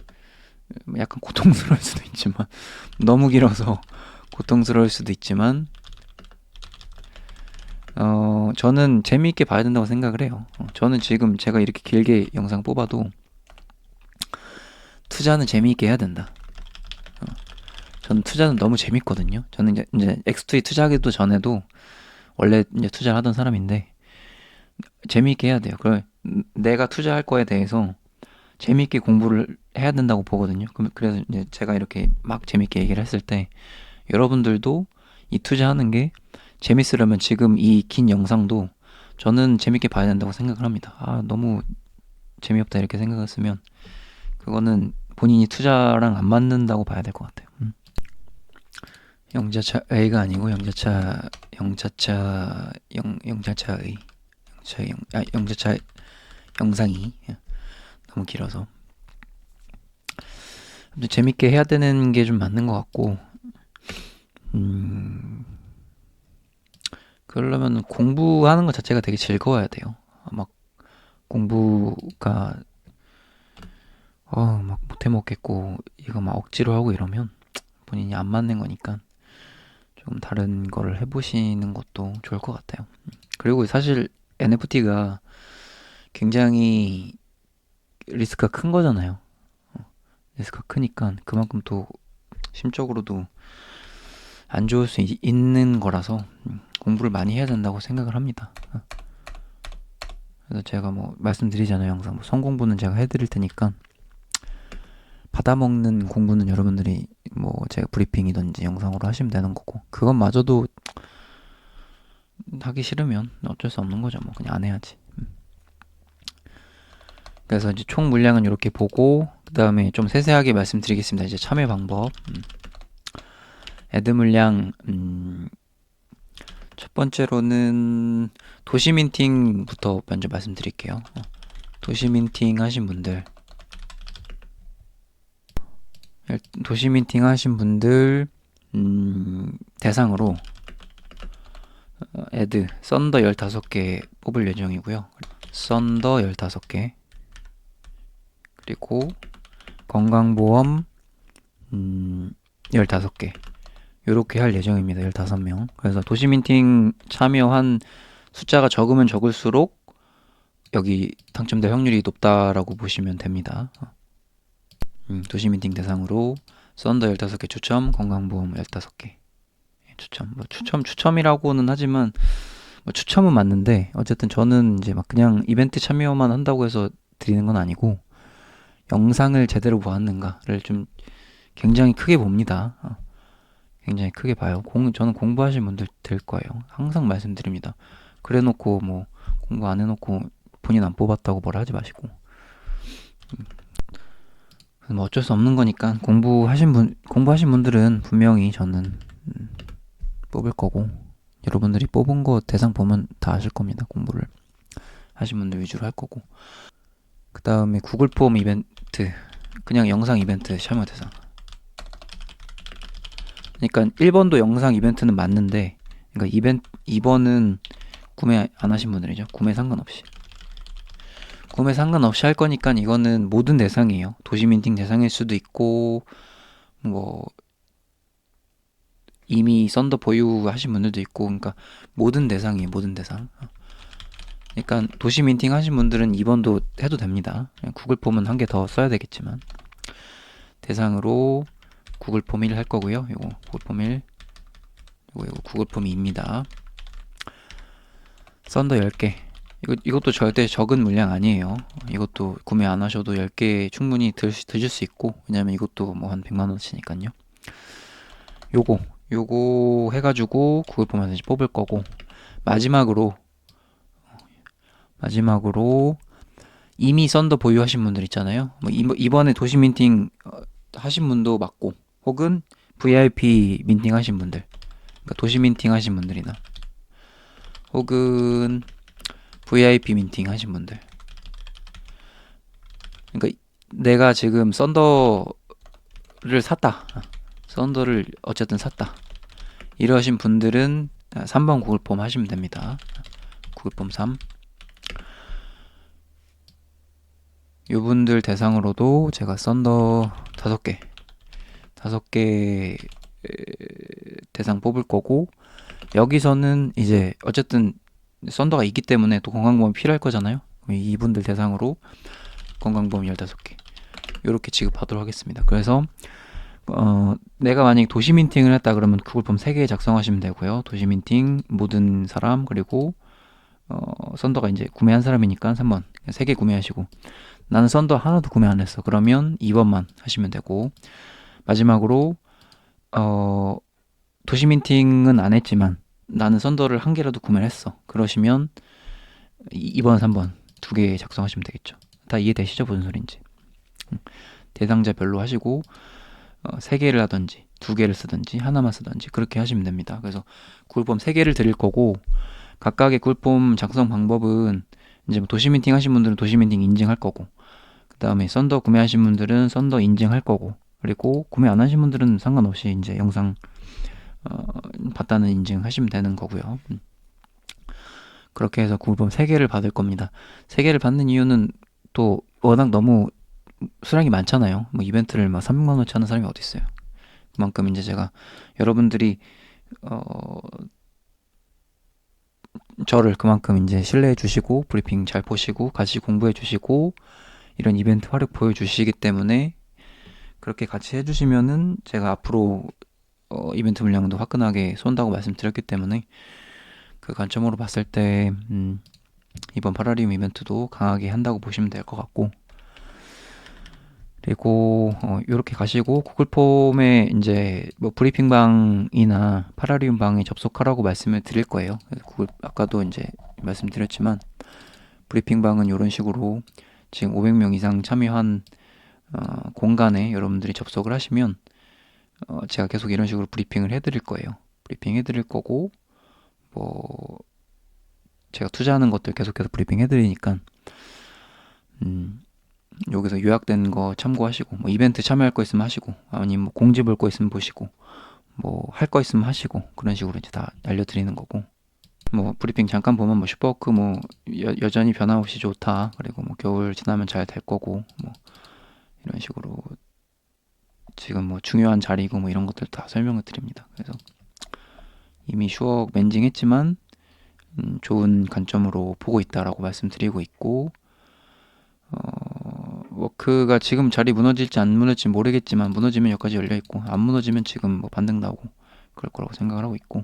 약간 고통스러울 수도 있지만 너무 길어서 고통스러울 수도 있지만 저는 재미있게 봐야 된다고 생각을 해요. 저는 지금 제가 이렇게 길게 영상 뽑아도 투자는 재미있게 해야 된다. 저는 투자는 너무 재밌거든요. 저는 이제 X2에 투자하기도 전에도 원래 이제 투자를 하던 사람인데 재미있게 해야 돼요. 내가 투자할 거에 대해서 재미있게 공부를 해야 된다고 보거든요. 그래서 이제 제가 이렇게 막 재미있게 얘기를 했을 때 여러분들도 이 투자하는 게 재밌으려면 지금 이 긴 영상도 저는 재밌게 봐야 된다고 생각을 합니다. 너무 재미없다 이렇게 생각했으면 그거는 본인이 투자랑 안 맞는다고 봐야 될 것 같아요. 영자차 A가 아니고 영자차 영상이 너무 길어서 재밌게 해야 되는 게 좀 맞는 것 같고 그러려면 공부하는 것 자체가 되게 즐거워야 돼요. 막 공부가 막 못해 먹겠고 이거 막 억지로 하고 이러면 본인이 안 맞는 거니까 좀 다른 거를 해보시는 것도 좋을 것 같아요. 그리고 사실 NFT가 굉장히 리스크가 큰 거잖아요. 리스크가 크니까 그만큼 또 심적으로도 안 좋을 수 있는 거라서 공부를 많이 해야 된다고 생각을 합니다. 그래서 제가 뭐 말씀드리잖아요. 항상 뭐 성공부는 제가 해드릴 테니까 받아먹는 공부는 여러분들이 뭐 제가 브리핑이든지 영상으로 하시면 되는 거고, 그것마저도 하기 싫으면 어쩔 수 없는 거죠. 뭐 그냥 안 해야지. 그래서 이제 총 물량은 이렇게 보고, 그 다음에 좀 세세하게 말씀드리겠습니다. 이제 참여 방법. 애드 물량, 첫 번째로는 도시민팅부터 먼저 말씀드릴게요. 도시민팅 하신 분들, 대상으로 애드 썬더 15개 뽑을 예정이고요. 썬더 15개, 그리고 건강보험 15개, 요렇게 할 예정입니다. 15명. 그래서 도시민팅 참여한 숫자가 적으면 적을수록 여기 당첨될 확률이 높다라고 보시면 됩니다. 도시민팅 대상으로 썬더 15개 추첨, 건강보험 15개 추첨. 뭐 추첨이라고는 하지만 뭐 추첨은 맞는데, 어쨌든 저는 이제 막 그냥 이벤트 참여만 한다고 해서 드리는 건 아니고, 영상을 제대로 보았는가를 좀 굉장히 크게 봅니다. 굉장히 크게 봐요. 저는 공부하신 분들 될 거예요. 항상 말씀드립니다. 그래 놓고 뭐 공부 안 해놓고 본인 안 뽑았다고 뭐라 하지 마시고. 뭐 어쩔 수 없는 거니까 공부하신 분들은 분명히 저는 뽑을 거고, 여러분들이 뽑은 거 대상 보면 다 아실 겁니다. 공부를 하신 분들 위주로 할 거고. 그 다음에 구글 폼 이벤트, 그냥 영상 이벤트 참여 대상. 그러니까 1번도 영상 이벤트는 맞는데, 그러니까 2번은 구매 안 하신 분들이죠. 구매 상관없이 할 거니까 이거는 모든 대상이에요. 도시민팅 대상일 수도 있고, 뭐 이미 썬더 보유하신 분들도 있고, 그러니까 모든 대상이에요. 모든 대상. 그러니까 도시민팅 하신 분들은 2번도 해도 됩니다. 구글 폼은 한 개 더 써야 되겠지만, 대상으로 구글 폼 1 할 거고요. 요거 구글 폼 1, 요거 구글 폼 2입니다. 썬더 10개. 이것도 절대 적은 물량 아니에요. 이것도 구매 안 하셔도 10개 충분히 드실 수 있고, 왜냐면 이것도 뭐 한 100만 원치니까요. 요거 해가지고 구글 폼에서 이제 뽑을 거고, 마지막으로 이미 썬더 보유하신 분들 있잖아요. 뭐 이번에 도시 민팅 하신 분도 맞고, 혹은 VIP 민팅 하신 분들, 그러니까 도시 민팅 하신 분들이나 혹은 VIP 민팅 하신 분들, 그러니까 내가 지금 썬더를 어쨌든 샀다, 이러신 분들은 3번 구글 폼 하시면 됩니다. 구글 폼 3. 요분들 대상으로도 제가 썬더 5개 대상 뽑을 거고, 여기서는 이제 어쨌든 썬더가 있기 때문에 또 건강보험이 필요할 거잖아요. 이분들 대상으로 건강보험 15개 요렇게 지급하도록 하겠습니다. 그래서 내가 만약에 도시민팅을 했다 그러면 구글폼 3개 작성하시면 되고요. 도시민팅 모든 사람, 그리고 썬더가 이제 구매한 사람이니까 3번 3개 구매하시고, 나는 썬더 하나도 구매 안 했어 그러면 2번만 하시면 되고, 마지막으로 도시민팅은 안 했지만 나는 썬더를 한 개라도 구매를 했어 그러시면 2번 3번 2개 작성하시면 되겠죠. 다 이해되시죠? 무슨 소린지. 대상자별로 하시고 3개를 하든지 2개를 쓰든지 하나만 쓰든지 그렇게 하시면 됩니다. 그래서 구글폼 3개를 드릴 거고, 각각의 구글폼 작성 방법은 이제 뭐 도시민팅 하신 분들은 도시민팅 인증할 거고, 그 다음에 썬더 구매하신 분들은 썬더 인증할 거고, 그리고 구매 안 하신 분들은 상관없이 이제 영상 봤다는 인증하시면 되는 거고요. 그렇게 해서 구글폼 3개를 받을 겁니다. 3개를 받는 이유는 또 워낙 너무 수량이 많잖아요. 뭐 이벤트를 막 300만 원치 하는 사람이 어디 있어요. 그만큼 이제 제가 여러분들이 어, 저를 그만큼 이제 신뢰해 주시고 브리핑 잘 보시고 같이 공부해 주시고 이런 이벤트 활약 보여주시기 때문에 그렇게 같이 해주시면은 제가 앞으로 이벤트 물량도 화끈하게 쏜다고 말씀드렸기 때문에 그 관점으로 봤을 때 이번 파라리움 이벤트도 강하게 한다고 보시면 될 것 같고, 그리고 이렇게 가시고 구글 폼에 이제 뭐 브리핑 방이나 파라리움 방에 접속하라고 말씀을 드릴 거예요. 그래서 구글 아까도 이제 말씀드렸지만 브리핑 방은 이런 식으로 지금 500명 이상 참여한 공간에 여러분들이 접속을 하시면 제가 계속 이런 식으로 브리핑을 해드릴 거예요. 브리핑 해드릴 거고, 뭐 제가 투자하는 것들 계속해서 브리핑 해드리니까 여기서 요약된 거 참고하시고, 뭐 이벤트 참여할 거 있으면 하시고, 아니면 뭐 공지 볼 거 있으면 보시고, 뭐 할 거 있으면 하시고, 그런 식으로 이제 다 알려드리는 거고, 뭐 브리핑 잠깐 보면 뭐 슈퍼워크 뭐 여전히 변함없이 좋다, 그리고 뭐 겨울 지나면 잘 될 거고, 뭐 이런 식으로 지금 뭐 중요한 자리고 뭐 이런 것들 다 설명을 드립니다. 그래서 이미 슈억 멘징했지만 좋은 관점으로 보고 있다라고 말씀드리고 있고, 워크가 지금 자리 무너질지 안 무너질지 모르겠지만 무너지면 여기까지 열려 있고 안 무너지면 지금 뭐 반등 나오고 그럴 거라고 생각을 하고 있고,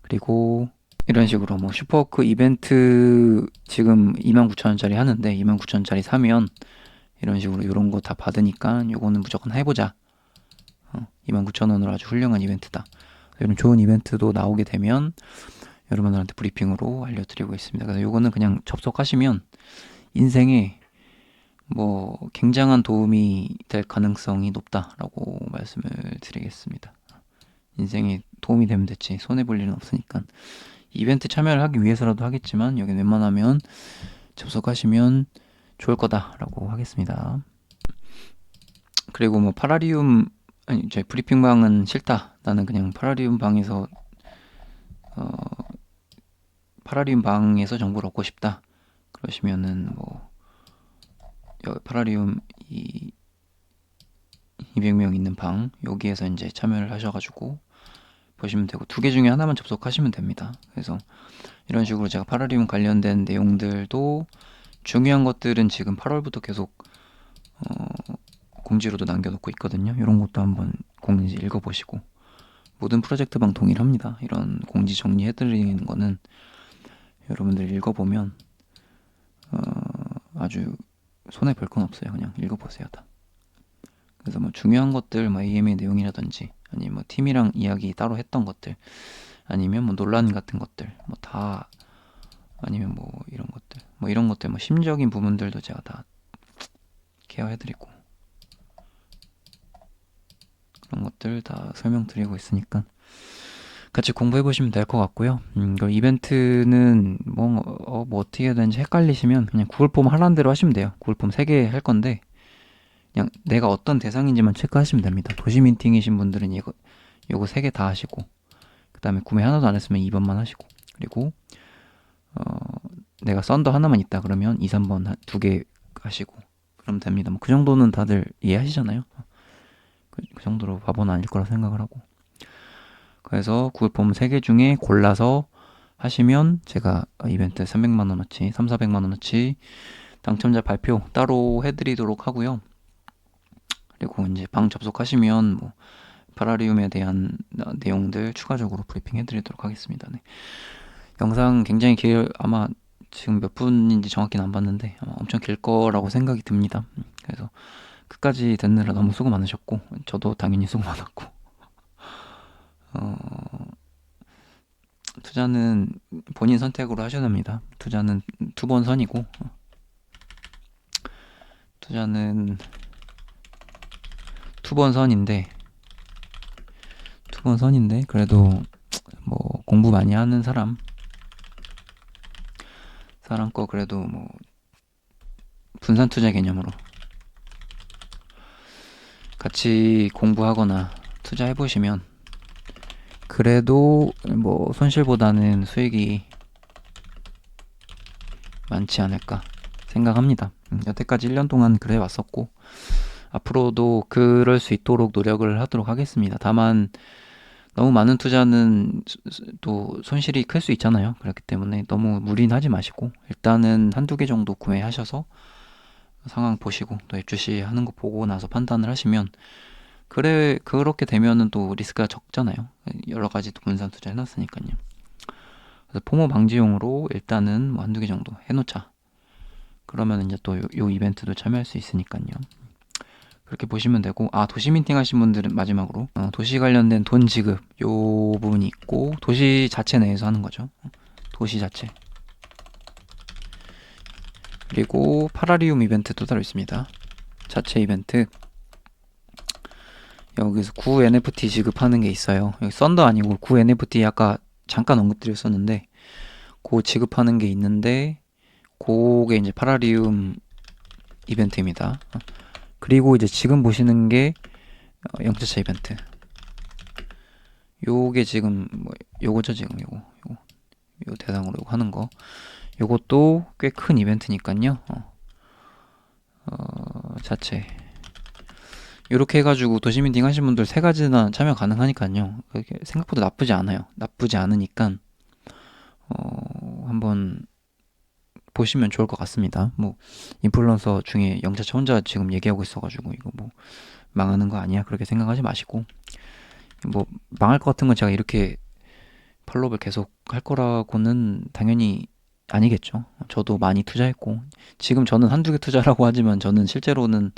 그리고 이런 식으로 뭐 슈퍼워크 이벤트 지금 29,000원짜리 하는데 29,000원짜리 사면 이런 식으로 이런 거 다 받으니까 요거는 무조건 해보자. 29,000원으로 아주 훌륭한 이벤트다. 이런 좋은 이벤트도 나오게 되면 여러분들한테 브리핑으로 알려드리고 있습니다. 그래서 요거는 그냥 접속하시면 인생에 뭐 굉장한 도움이 될 가능성이 높다라고 말씀을 드리겠습니다. 인생에 도움이 되면 됐지 손해볼 일은 없으니까 이벤트 참여를 하기 위해서라도 하겠지만 여기 웬만하면 접속하시면 좋을 거다라고 하겠습니다. 그리고 뭐 파라리움 아니 제 브리핑방은 싫다, 나는 그냥 파라리움 방에서 파라리움 방에서 정보를 얻고 싶다 그러시면은 뭐 파라리움 200명 있는 방 여기에서 이제 참여를 하셔가지고 보시면 되고, 두 개 중에 하나만 접속하시면 됩니다. 그래서 이런 식으로 제가 파라리움 관련된 내용들도 중요한 것들은 지금 8월부터 계속 공지로도 남겨놓고 있거든요. 이런 것도 한번 공지 읽어보시고, 모든 프로젝트 방 동일합니다. 이런 공지 정리해드리는 거는 여러분들 읽어보면 아주 손해 볼 건 없어요. 그냥 읽어보세요 다. 그래서 뭐 중요한 것들, 뭐 AM의 내용이라든지 아니면 뭐 팀이랑 이야기 따로 했던 것들, 아니면 뭐 논란 같은 것들, 뭐 다, 아니면 뭐 이런 것들 뭐 심적인 부분들도 제가 다 케어해드리고 그런 것들 다 설명드리고 있으니까 같이 공부해보시면 될 것 같고요. 그 이벤트는 뭐 어떻게 해야 되는지 헷갈리시면 그냥 구글폼 하라는 대로 하시면 돼요. 구글폼 3개 할 건데 그냥 내가 어떤 대상인지만 체크하시면 됩니다. 도시 미팅이신 분들은 요거 3개 다 하시고, 그 다음에 구매 하나도 안 했으면 2번만 하시고, 그리고 내가 썬더 하나만 있다 그러면 2, 3번 2개 하시고 그러면 됩니다. 뭐 그 정도는 다들 이해하시잖아요. 그 정도로 바보는 아닐 거라 생각을 하고, 그래서 구글폼 3개 중에 골라서 하시면 제가 이벤트 300만원어치 3,400만원어치 당첨자 발표 따로 해드리도록 하고요. 그리고 이제 방 접속하시면 뭐 파라리움에 대한 내용들 추가적으로 브리핑 해드리도록 하겠습니다. 네. 영상 굉장히 아마 지금 몇 분인지 정확히는 안 봤는데 아마 엄청 길 거라고 생각이 듭니다. 그래서 끝까지 듣느라 너무 수고 많으셨고 저도 당연히 수고 많았고 투자는 본인 선택으로 하셔야 됩니다. 투자는 2번 선이고 투자는 2번 선인데 그래도 뭐 공부 많이 하는 사람 거 그래도 뭐 분산 투자 개념으로 같이 공부하거나 투자해 보시면 그래도 뭐 손실보다는 수익이 많지 않을까 생각합니다. 여태까지 1년 동안 그래 왔었고 앞으로도 그럴 수 있도록 노력을 하도록 하겠습니다. 다만 너무 많은 투자는 또 손실이 클 수 있잖아요. 그렇기 때문에 너무 무리는 하지 마시고 일단은 한두 개 정도 구매하셔서 상황 보시고 또 FGC 하는 거 보고 나서 판단을 하시면 그래 그렇게 되면은 또 리스크가 적잖아요. 여러 가지 또 분산 투자 해놨으니까요. 그래서 포모 방지용으로 일단은 뭐 한두 개 정도 해놓자. 그러면 이제 또 요 이벤트도 참여할 수 있으니까요. 그렇게 보시면 되고, 아, 도시 민팅 하신 분들은 마지막으로 도시 관련된 돈 지급 요 부분이 있고, 도시 자체 내에서 하는 거죠. 도시 자체. 그리고 파라리움 이벤트도 따로 있습니다. 자체 이벤트. 여기서 구 NFT 지급하는 게 있어요. 여기 썬더 아니고 구 NFT 아까 잠깐 언급드렸었는데 그 지급하는 게 있는데 그게 이제 파라리움 이벤트입니다. 그리고 이제 지금 보시는 게 영차차 이벤트. 요게 지금 뭐 요거죠 지금 요 대상으로 요거 하는 거. 요것도 꽤 큰 이벤트니까요. 자체 요렇게 해가지고 도시민팅 하신 분들 세 가지나 참여 가능하니까요. 그게 생각보다 나쁘지 않아요. 나쁘지 않으니까 한번 보시면 좋을 것 같습니다. 뭐 인플루언서 중에 영차차 혼자 지금 얘기하고 있어가지고 이거 뭐 망하는 거 아니야 그렇게 생각하지 마시고 뭐 망할 것 같은 건 제가 이렇게 팔로우를 계속 할 거라고는 당연히 아니겠죠. 저도 많이 투자했고 지금 저는 한두 개 투자라고 하지만 저는 실제로는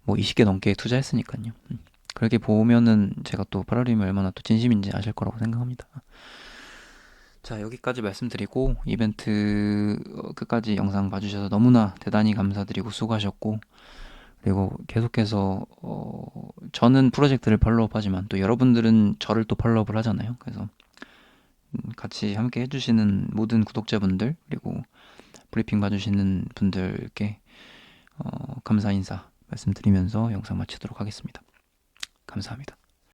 뭐 20개 넘게 투자했으니까요. 그렇게 보면은 제가 또 파라림이 얼마나 또 진심인지 아실 거라고 생각합니다. 자, 여기까지 말씀드리고 이벤트 끝까지 영상 봐주셔서 너무나 대단히 감사드리고 수고하셨고 그리고 계속해서 저는 프로젝트를 팔로우하지만 또 여러분들은 저를 또 팔로우를 하잖아요. 그래서 같이 함께 해주시는 모든 구독자분들 그리고 브리핑 봐주시는 분들께 감사 인사 말씀드리면서 영상 마치도록 하겠습니다. 감사합니다.